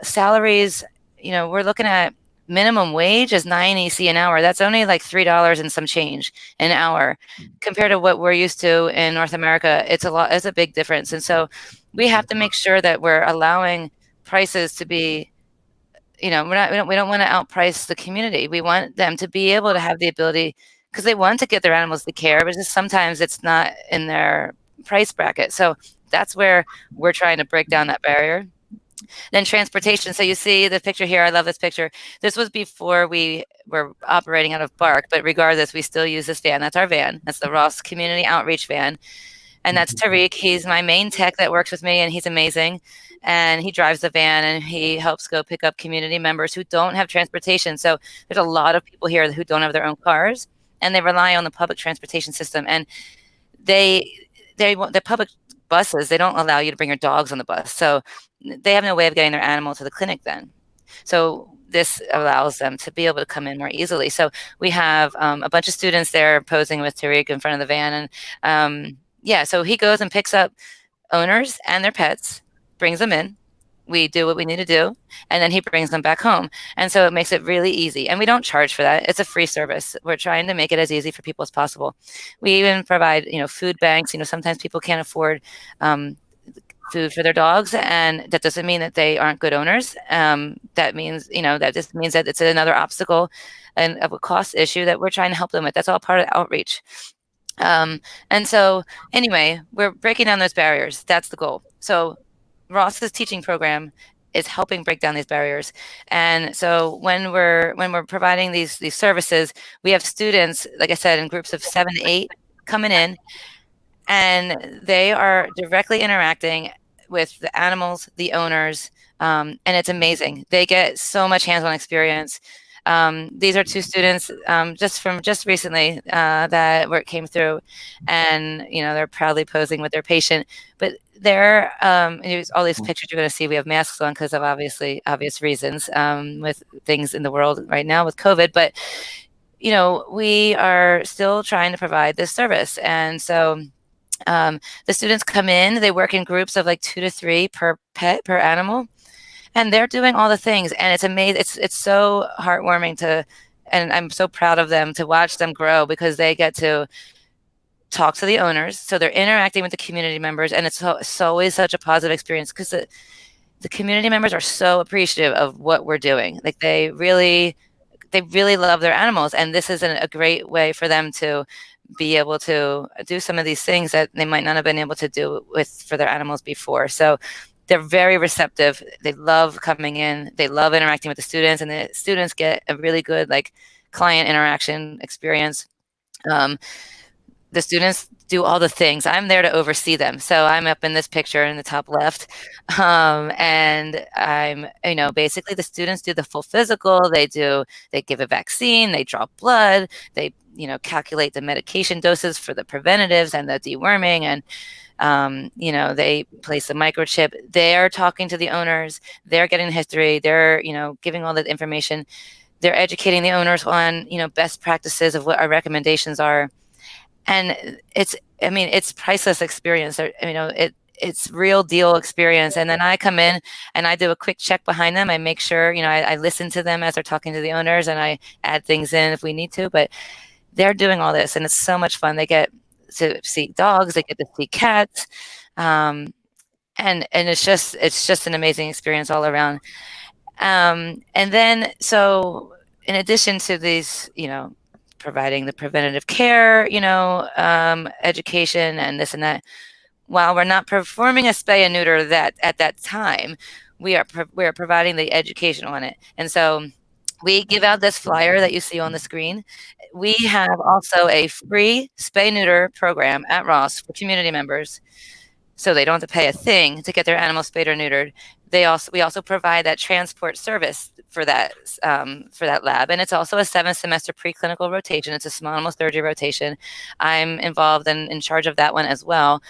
B: salaries, we're looking at minimum wage is 9 EC an hour. That's only like $3 and some change an hour compared to what we're used to in North America. It's a big difference. And so we have to make sure that we're allowing prices to be, we don't want to outprice the community. We want them to be able to have the ability, because they want to get their animals the care, but just sometimes it's not in their price bracket. So that's where we're trying to break down that barrier. Then transportation. So you see the picture here. I love this picture. This was before we were operating out of BARC, but regardless, we still use this van. That's our van. That's the Ross Community Outreach van. And that's Tariq. He's my main tech that works with me, and he's amazing. And he drives the van, and he helps go pick up community members who don't have transportation. So there's a lot of people here who don't have their own cars, and they rely on the public transportation system. And the public buses, they don't allow you to bring your dogs on the bus. So they have no way of getting their animal to the clinic then. So this allows them to be able to come in more easily. So we have a bunch of students there posing with Tariq in front of the van. And so he goes and picks up owners and their pets, brings them in. We do what we need to do, and then he brings them back home. And so it makes it really easy. And we don't charge for that. It's a free service. We're trying to make it as easy for people as possible. We even provide, food banks. Sometimes people can't afford food for their dogs, and that doesn't mean that they aren't good owners. That means, that just means that it's another obstacle and of a cost issue that we're trying to help them with. That's all part of the outreach. And so anyway, we're breaking down those barriers. That's the goal. So Ross's teaching program is helping break down these barriers. And so when we're providing these services, we have students, like I said, in groups of 7 to 8 coming in, and they are directly interacting with the animals, the owners, and it's amazing. They get so much hands-on experience. These are 2 students just recently that came through, and they're proudly posing with their patient. But they're all these pictures you're going to see. We have masks on because of obvious reasons with things in the world right now with COVID. But we are still trying to provide this service, and so the students come in. They work in groups of like 2 to 3 per pet, per animal. And they're doing all the things, and it's amazing. It's so heartwarming to and I'm so proud of them to watch them grow, because they get to talk to the owners. So they're interacting with the community members, and it's always such a positive experience, because the community members are so appreciative of what we're doing. Like they really love their animals, and this is a great way for them to be able to do some of these things that they might not have been able to do for their animals before. So they're very receptive. They love coming in. They love interacting with the students, and the students get a really good like client interaction experience. The students do all the things. I'm there to oversee them. So I'm up in this picture in the top left. And I'm, basically the students do the full physical. They give a vaccine, they draw blood, they, calculate the medication doses for the preventatives and the deworming. And, they place the microchip. They're talking to the owners. They're getting history. They're, giving all the information. They're educating the owners on, best practices of what our recommendations are. And it's priceless experience. It's real deal experience. And then I come in and I do a quick check behind them. I make sure, I listen to them as they're talking to the owners, and I add things in if we need to, but they're doing all this, and it's so much fun. They get to see dogs, they get to see cats. And it's just an amazing experience all around. And then, so in addition to these, providing the preventative care, education and this and that, while we're not performing a spay and neuter at that time, we are providing the education on it. And so we give out this flyer that you see on the screen. We have also a free spay neuter program at Ross for community members, so they don't have to pay a thing to get their animals spayed or neutered. We also provide that transport service for that lab, and it's also a 7-semester preclinical rotation. It's a small animal surgery rotation. I'm involved and in charge of that one as well.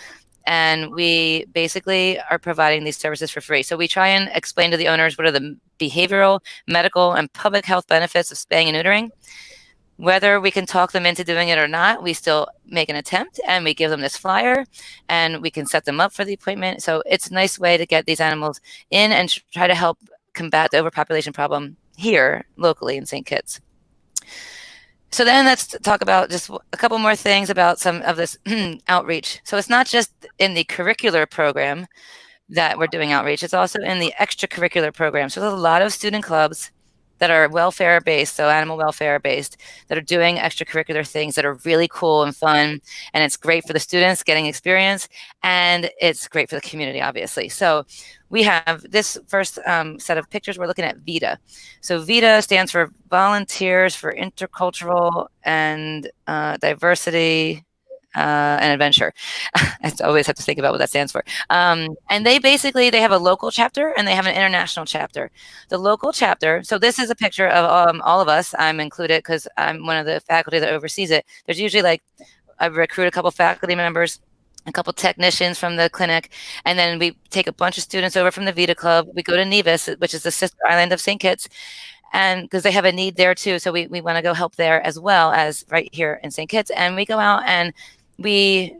B: And we basically are providing these services for free. So we try and explain to the owners what are the behavioral, medical, and public health benefits of spaying and neutering. Whether we can talk them into doing it or not, we still make an attempt, and we give them this flyer, and we can set them up for the appointment. So it's a nice way to get these animals in and try to help combat the overpopulation problem here locally in St. Kitts. So then let's talk about just a couple more things about some of this outreach. So it's not just in the curricular program that we're doing outreach. It's also in the extracurricular program. So there's a lot of student clubs that are welfare-based, so animal welfare-based, that are doing extracurricular things that are really cool and fun, and it's great for the students getting experience, and it's great for the community, obviously. So we have this first set of pictures. We're looking at VITA. So VITA stands for Volunteers for Intercultural and Diversity and Adventure. I always have to think about what that stands for. And they have a local chapter and they have an international chapter. The local chapter, so this is a picture of all of us. I'm included because I'm one of the faculty that oversees it. There's usually I recruit a couple faculty members, a couple technicians from the clinic, and then we take a bunch of students over from the VITA Club. We go to Nevis, which is the sister island of St. Kitts, and because they have a need there too. So we want to go help there as well as right here in St. Kitts. And we go out and we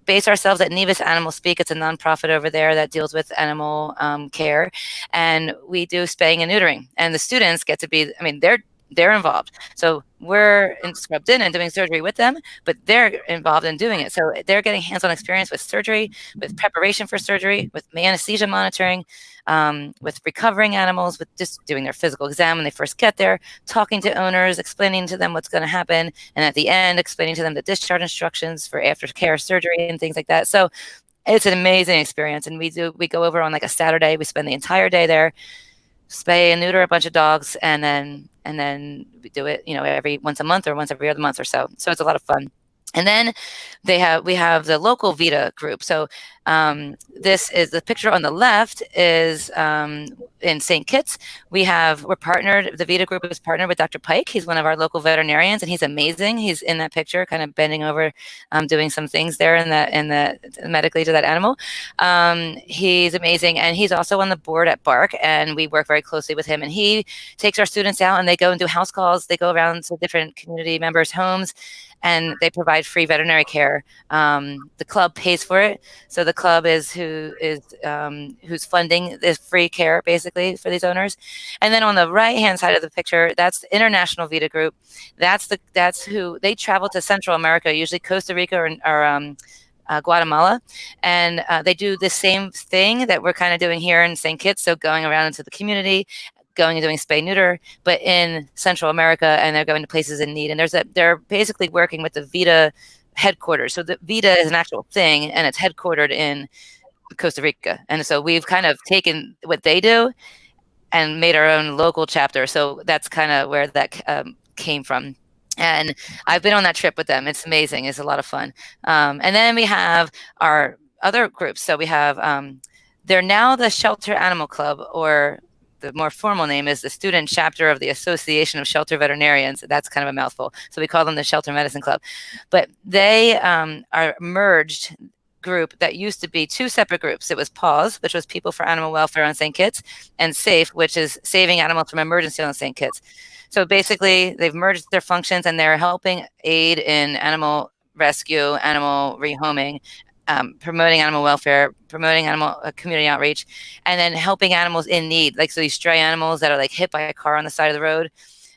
B: base ourselves at Nevis Animal Speak. It's a nonprofit over there that deals with animal care. And we do spaying and neutering. And the students get to be, they're involved. So we're scrubbed in and doing surgery with them, but they're involved in doing it. So they're getting hands-on experience with surgery, with preparation for surgery, with anesthesia monitoring, with recovering animals, with just doing their physical exam when they first get there, talking to owners, explaining to them what's going to happen, and at the end, explaining to them the discharge instructions for aftercare surgery and things like that. So it's an amazing experience. And we go over on a Saturday. We spend the entire day there, spay and neuter a bunch of dogs, and then we do it, every once a month or once every other month or so. So it's a lot of fun. And then we have the local VITA group. So this is the picture on the left is in St. Kitts. We're partnered. The VITA group is partnered with Dr. Pike. He's one of our local veterinarians, and he's amazing. He's in that picture, kind of bending over, doing some things there in the medically to that animal. He's amazing, and he's also on the board at Bark, and we work very closely with him. And he takes our students out, and they go and do house calls. They go around to different community members' homes, and they provide free veterinary care. The club pays for it. So the Club is who's funding this free care basically for these owners. And then on the right-hand side of the picture, that's the International Vita Group. That's who they travel to Central America, usually Costa Rica or Guatemala, and they do the same thing that we're kind of doing here in St. Kitts. So going around into the community, going and doing spay neuter, but in Central America, and they're going to places in need. And they're basically working with the Vita headquarters. So the Vita is an actual thing, and it's headquartered in Costa Rica. And so we've kind of taken what they do and made our own local chapter. So that's kind of where that came from. And I've been on that trip with them. It's amazing. It's a lot of fun. And then we have our other groups. So we have, they're now the Shelter Animal Club, or the more formal name is the Student Chapter of the Association of Shelter Veterinarians. That's kind of a mouthful. So we call them the Shelter Medicine Club. But they are merged group that used to be two separate groups. It was PAWS, which was People for Animal Welfare on St. Kitts, and SAFE, which is Saving Animals from Emergency on St. Kitts. So basically, they've merged their functions, and they're helping aid in animal rescue, animal rehoming, promoting animal welfare, promoting animal community outreach, and then helping animals in need. Like, so these stray animals that are like hit by a car on the side of the road,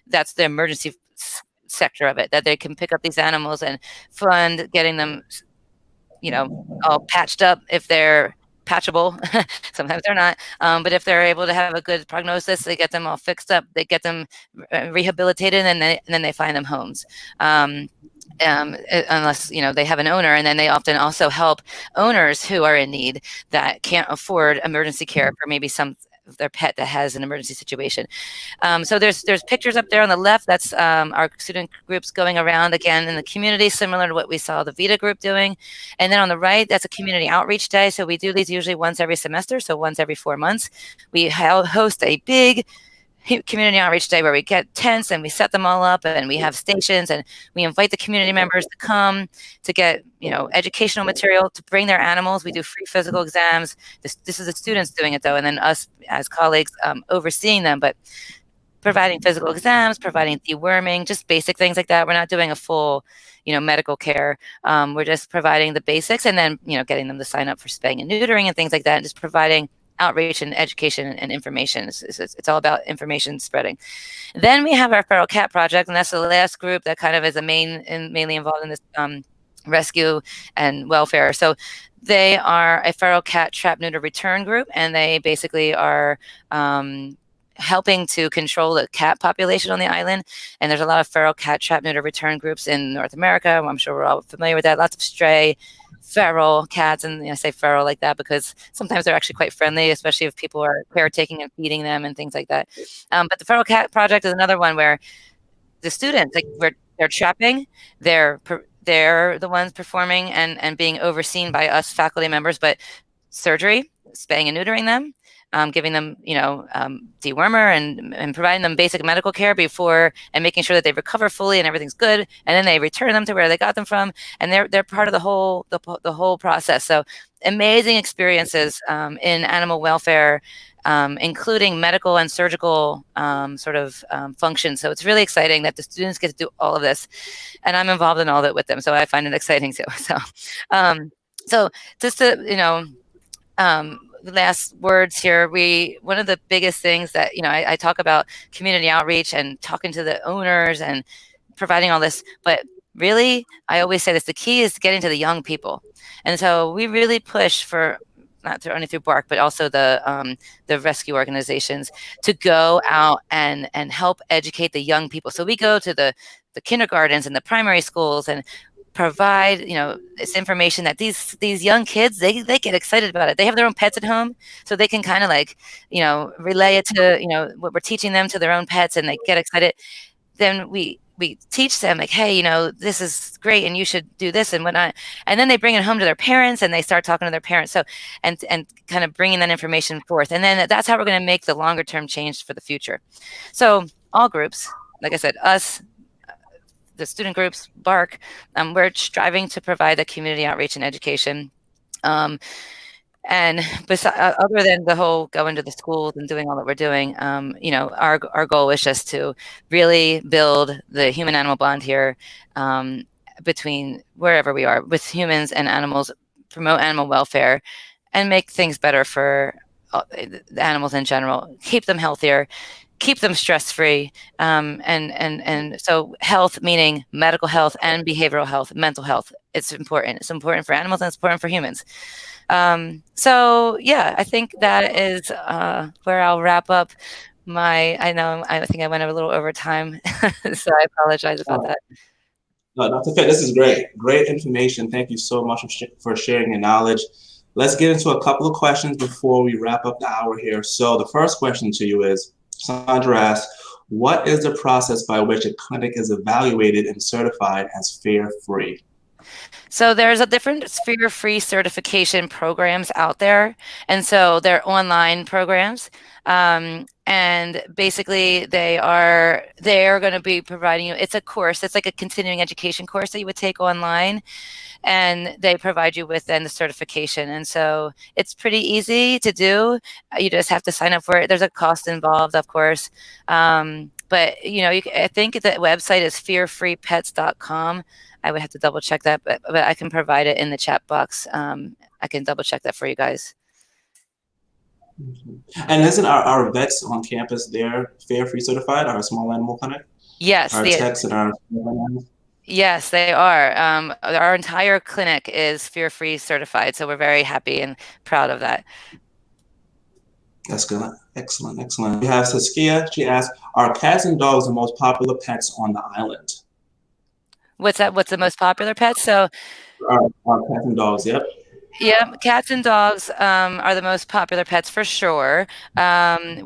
B: that's the emergency sector of it, that they can pick up these animals and fund getting them, all patched up if they're patchable. Sometimes they're not, but if they're able to have a good prognosis, they get them all fixed up, they get them rehabilitated, and then they find them homes. Unless they have an owner, and then they often also help owners who are in need that can't afford emergency care for maybe some of their pet that has an emergency situation. So there's pictures up there on the left. That's our student groups going around again in the community, similar to what we saw the Vita group doing. And then on the right, that's a community outreach day. So we do these usually once every semester, so once every 4 months. We host a big community outreach day where we get tents and we set them all up, and we have stations, and we invite the community members to come to get educational material, to bring their animals. We do free physical exams. This is the students doing it though, and then us as colleagues overseeing them, but providing physical exams, providing deworming, just basic things like that. We're not doing a full medical care. We're just providing the basics, and then getting them to sign up for spaying and neutering and things like that, and just providing outreach and education and information. It's all about information spreading. Then we have our feral cat project, and that's the last group that kind of is mainly involved in this rescue and welfare. So they are a feral cat trap, neuter, return group, and they basically are helping to control the cat population on the island. And there's a lot of feral cat trap, neuter, return groups in North America. I'm sure we're all familiar with that. Lots of stray, feral cats, and I say feral like that because sometimes they're actually quite friendly, especially if people are caretaking and feeding them and things like that. But the Feral Cat Project is another one where the students, they're trapping, they're the ones performing and being overseen by us faculty members, but surgery, spaying and neutering them, giving them, dewormer and providing them basic medical care before, and making sure that they recover fully and everything's good, and then they return them to where they got them from, and they're part of the whole process. So amazing experiences in animal welfare, including medical and surgical functions. So it's really exciting that the students get to do all of this, and I'm involved in all of it with them. So I find it exciting too. So just to the last words here, one of the biggest things that I talk about community outreach and talking to the owners and providing all this, but really I always say this: the key is getting to the young people. And so we really push for, not only through BARC, but also the rescue organizations, to go out and help educate the young people. So we go to the kindergartens and the primary schools and provide this information that these young kids, they get excited about it. They have their own pets at home, so they can kind of relay it to what we're teaching them to their own pets, and they get excited. Then we teach them hey, this is great and you should do this and whatnot, and then they bring it home to their parents and they start talking to their parents, so and kind of bringing that information forth, and then that's how we're going to make the longer term change for the future. So all groups, like I said, us, the student groups, BARC, we're striving to provide the community outreach and education. And other than the whole go into the schools and doing all that we're doing, our goal is just to really build the human-animal bond here, between wherever we are, with humans and animals, promote animal welfare and make things better for the animals in general, keep them healthier, keep them stress-free. And so health, meaning medical health and behavioral health, mental health, it's important. It's important for animals and it's important for humans. So yeah, I think that is where I'll wrap up I think I went a little over time, so I apologize about that.
A: No, Dr. Fett, this is great. Great information. Thank you so much for sharing your knowledge. Let's get into a couple of questions before we wrap up the hour here. So the first question to you is, Sandra asks, what is the process by which a clinic is evaluated and certified as fear-free?
B: So there's a different fear-free certification programs out there. And so they're online programs. And basically they are going to be providing you, it's a course, it's like a continuing education course that you would take online, and they provide you with then the certification. And so it's pretty easy to do. You just have to sign up for it. There's a cost involved, of course. But I think the website is fearfreepets.com. I would have to double check that, but I can provide it in the chat box. I can double check that for you guys.
A: And isn't our vets on campus there fear-free certified, our small animal clinic?
B: Yes.
A: Our techs and our animals?
B: Yes, they are. Our entire clinic is fear-free certified, so we're very happy and proud of that.
A: That's good. Excellent, excellent. We have Saskia. She asks, are cats and dogs the most popular pets on the island?
B: What's that? What's the most popular pet? So
A: our cats and dogs, yep.
B: Yeah, cats and dogs are the most popular pets for sure. We don't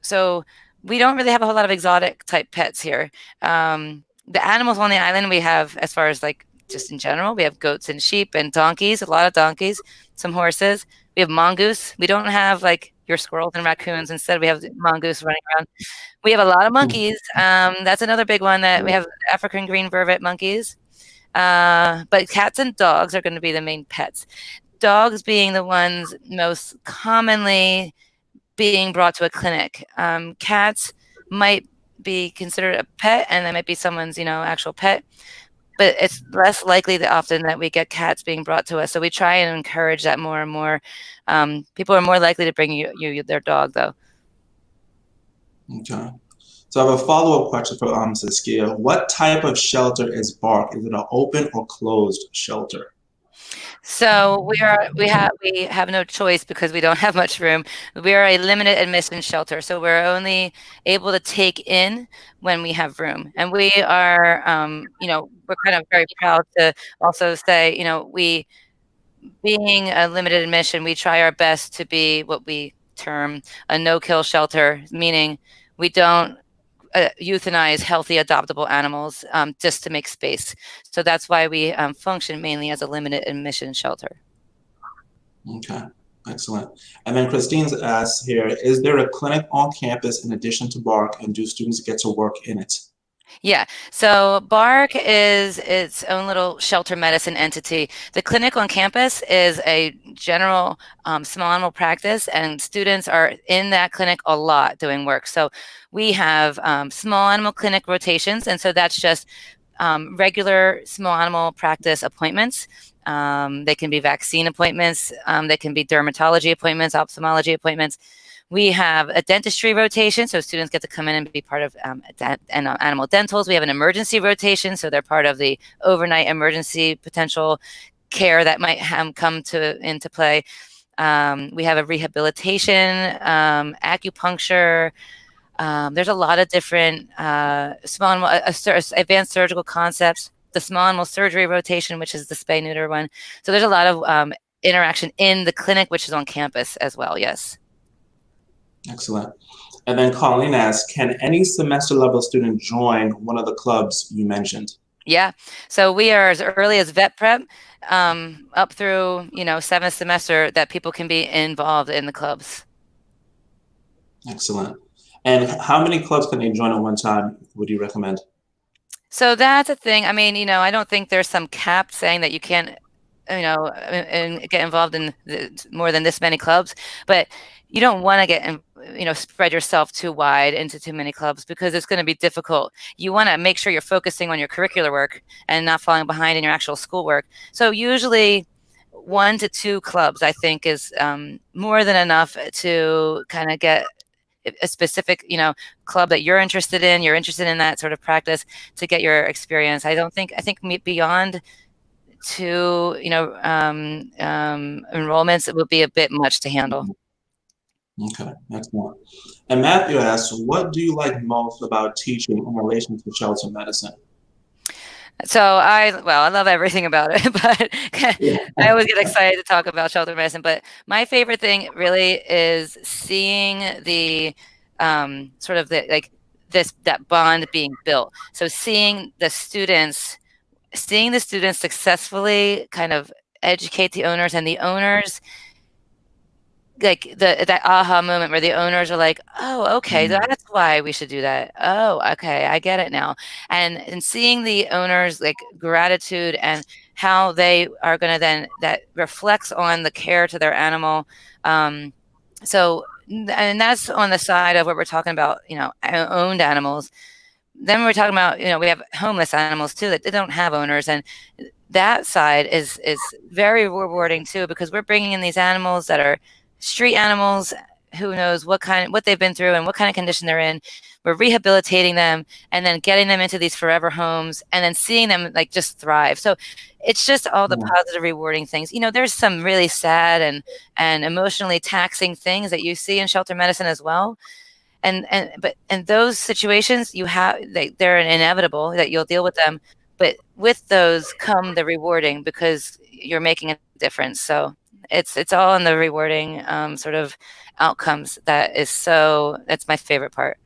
B: really have a whole lot of exotic type pets here. The animals on the island we have, as far as like just in general, we have goats and sheep and donkeys, a lot of donkeys, some horses. We have mongoose. We don't have like your squirrels and raccoons. Instead, we have mongoose running around. We have a lot of monkeys. That's another big one that we have African green vervet monkeys. But cats and dogs are going to be the main pets. Dogs being the ones most commonly being brought to a clinic. Cats might be considered a pet, and that might be someone's, actual pet. But it's less likely that often that we get cats being brought to us. So we try and encourage that more and more. People are more likely to bring you their dog, though.
A: Okay. So I have a follow-up question for Saskia. What type of shelter is Bark? Is it an open or closed shelter?
B: So we have no choice because we don't have much room. We are a limited admission shelter, so we're only able to take in when we have room. And we are, we're kind of very proud to also say, we, being a limited admission, we try our best to be what we term a no-kill shelter, meaning we don't euthanize healthy adoptable animals just to make space. So that's why we function mainly as a limited admission shelter.
A: Okay, excellent. And then Christine's asked here, is there a clinic on campus in addition to Bark, and do students get to work in it?
B: Yeah, so Bark is its own little shelter medicine entity. The clinic on campus is a general small animal practice, and students are in that clinic a lot doing work. So we have small animal clinic rotations, and so that's just regular small animal practice appointments. They can be vaccine appointments, they can be dermatology appointments, ophthalmology appointments. We have a dentistry rotation, so students get to come in and be part of animal dentals. We have an emergency rotation, so they're part of the overnight emergency potential care that might come into play. We have a rehabilitation, acupuncture. There's a lot of different small animal, advanced surgical concepts. The small animal surgery rotation, which is the spay neuter one. So there's a lot of interaction in the clinic, which is on campus as well. Yes.
A: Excellent. And then Colleen asks, can any semester level student join one of the clubs you mentioned?
B: Yeah. So we are as early as vet prep up through, 7th semester that people can be involved in the clubs.
A: Excellent. And how many clubs can they join at one time, would you recommend?
B: So that's a thing. I mean, I don't think there's some cap saying that you can't, and get involved in more than this many clubs, but you don't want to get, spread yourself too wide into too many clubs because it's going to be difficult. You want to make sure you're focusing on your curricular work and not falling behind in your actual schoolwork. So usually 1 to 2 clubs, I think, is more than enough to kind of get a specific, club that you're interested in that sort of practice to get your experience. I think beyond 2, enrollments, it would be a bit much to handle.
A: Okay, excellent. And Matthew asks, what do you like most about teaching in relation to shelter medicine?
B: So I love everything about it, but I always get excited to talk about shelter medicine. But my favorite thing really is seeing the sort of that bond being built. So seeing the students successfully kind of educate the owners, and the owners, like that aha moment where the owners are like, oh, okay, that's why we should do that. Oh, okay, I get it now. And seeing the owners like gratitude and how they are going to then that reflects on the care to their animal. So and that's on the side of what we're talking about, owned animals. Then we're talking about, we have homeless animals too that they don't have owners, and that side is very rewarding too, because we're bringing in these animals that are street animals, who knows what they've been through and what kind of condition they're in. We're rehabilitating them and then getting them into these forever homes and then seeing them like just thrive. So it's just all the positive, rewarding things. There's some really sad and emotionally taxing things that you see in shelter medicine as well. But in those situations, they're inevitable that you'll deal with them. But with those come the rewarding, because you're making a difference. So it's all in the rewarding sort of outcomes. That's my favorite part.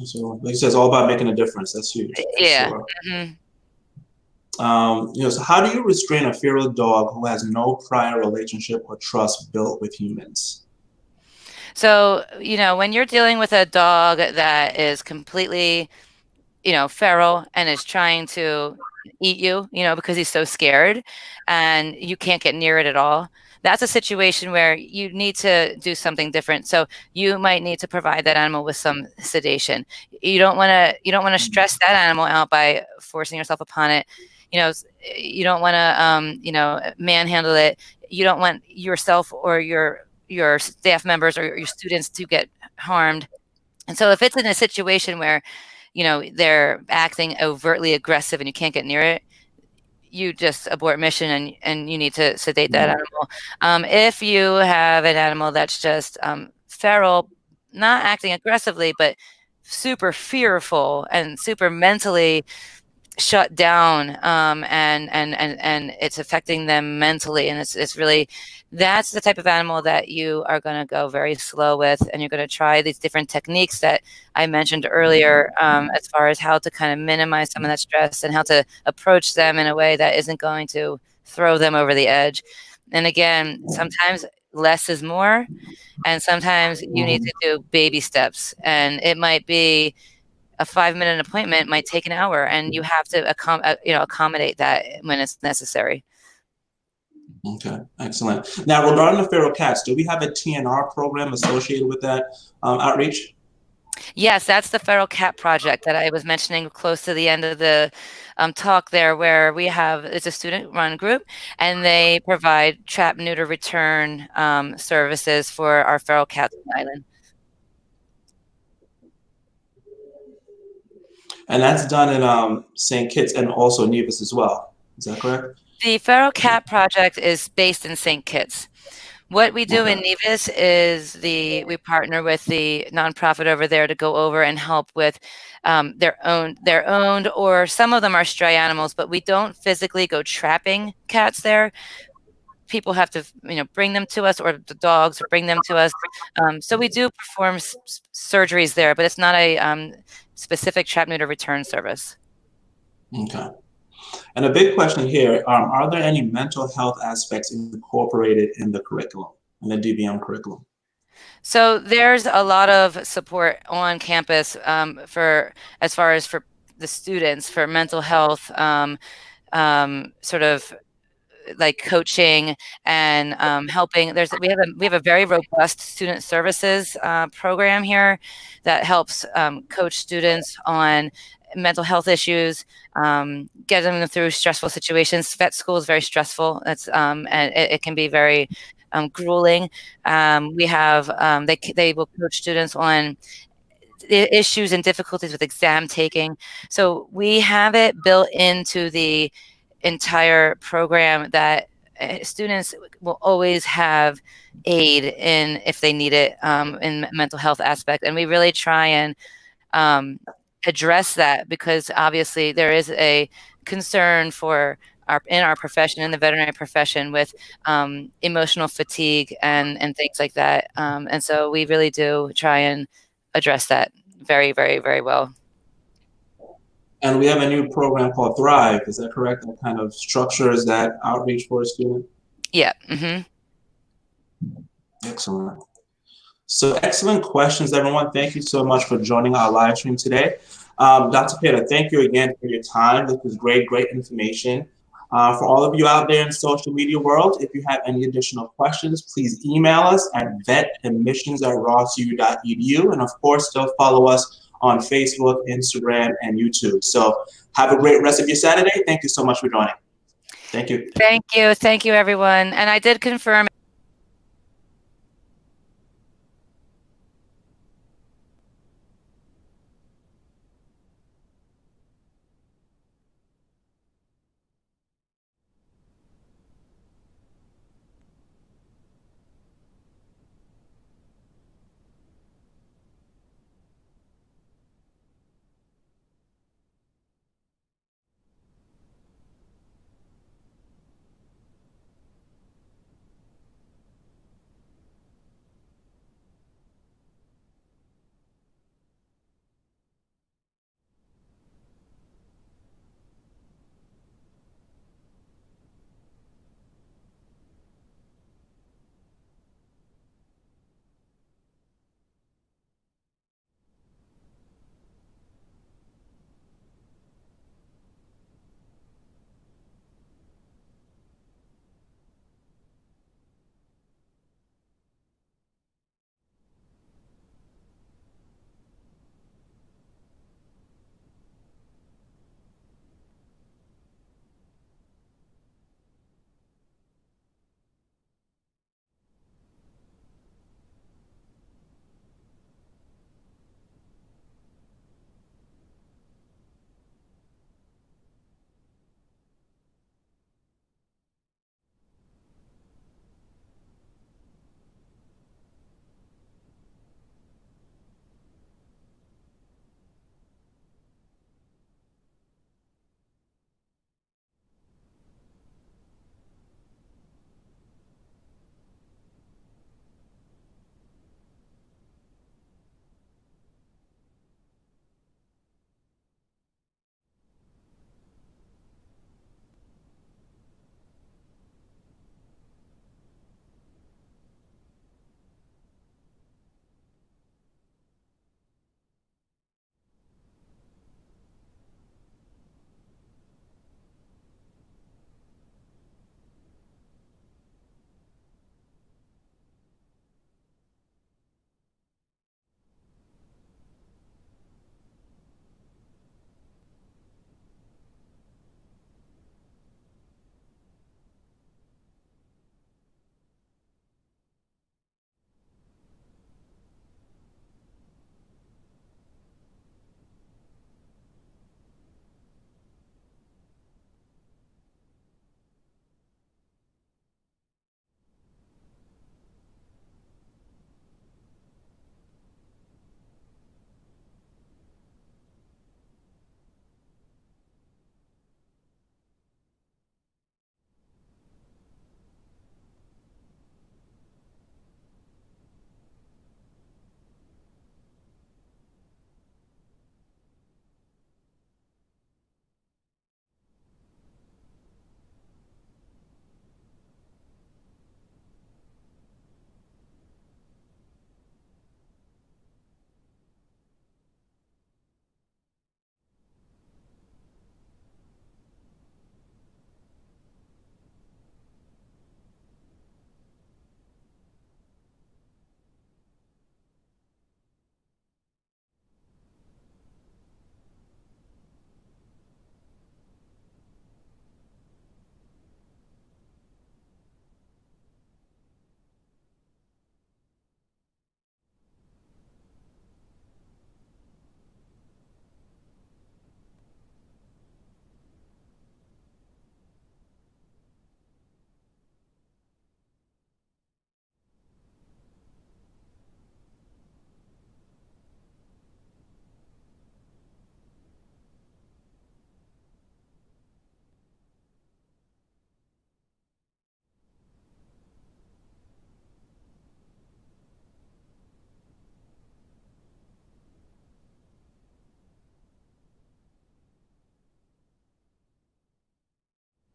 A: So, like you said, it's all about making a difference. That's huge.
B: Yeah.
A: Sure.
B: Mm-hmm.
A: So how do you restrain a feral dog who has no prior relationship or trust built with humans?
B: So, when you're dealing with a dog that is completely, feral and is trying to eat you, because he's so scared and you can't get near it at all, that's a situation where you need to do something different. So you might need to provide that animal with some sedation. You don't want to stress that animal out by forcing yourself upon it. You don't want to, manhandle it. You don't want yourself or your staff members or your students to get harmed. And so if it's in a situation where, they're acting overtly aggressive and you can't get near it, you just abort mission and you need to sedate that animal. If you have an animal that's just feral, not acting aggressively, but super fearful and super mentally shut down, and it's affecting them mentally, and it's really, that's the type of animal that you are going to go very slow with, and you're going to try these different techniques that I mentioned earlier, as far as how to kind of minimize some of that stress and how to approach them in a way that isn't going to throw them over the edge. And again, sometimes less is more, and sometimes you need to do baby steps, and it might be a 5-minute appointment might take an hour, and you have to accommodate that when it's necessary.
A: Okay, excellent. Now, regarding the feral cats, do we have a TNR program associated with that outreach?
B: Yes, that's the Feral Cat Project that I was mentioning close to the end of the talk there, where it's a student-run group, and they provide trap, neuter, return services for our feral cats on the island.
A: And that's done in St. Kitts and also Nevis as well. Is that correct?
B: The Feral Cat Project is based in St. Kitts. What we do in Nevis is we partner with the nonprofit over there to go over and help with their owned, or some of them are stray animals, but we don't physically go trapping cats there. People have to, bring them to us, or the dogs bring them to us. So we do perform surgeries there, but it's not a specific trap, neuter, return service.
A: Okay. And a big question here, are there any mental health aspects incorporated in the curriculum, in the DVM curriculum?
B: So there's a lot of support on campus as far as for the students, for mental health, sort of like coaching and helping. We have a very robust student services program here that helps coach students on mental health issues, get them through stressful situations. Vet school is very stressful. And it can be very grueling. We have they will coach students on the issues and difficulties with exam taking. So we have it built into the entire program that students will always have aid in if they need it in mental health aspect. And we really try and address that, because obviously there is a concern for in our profession, in the veterinary profession, with emotional fatigue and things like that. And so we really do try and address that very, very, very well.
A: And we have a new program called Thrive. Is that correct? That kind of structures that outreach for a student?
B: Yeah. Mm-hmm.
A: Excellent. So excellent questions, everyone. Thank you so much for joining our live stream today. Dr. Peda, thank you again for your time. This was great information. For all of you out there in social media world, if you have any additional questions, please email us at vetadmissions@rossu.edu. And of course, still follow us on Facebook, Instagram, and YouTube. So have a great rest of your Saturday. Thank you so much for joining. Thank you.
B: Thank you. Thank you, everyone. And I did confirm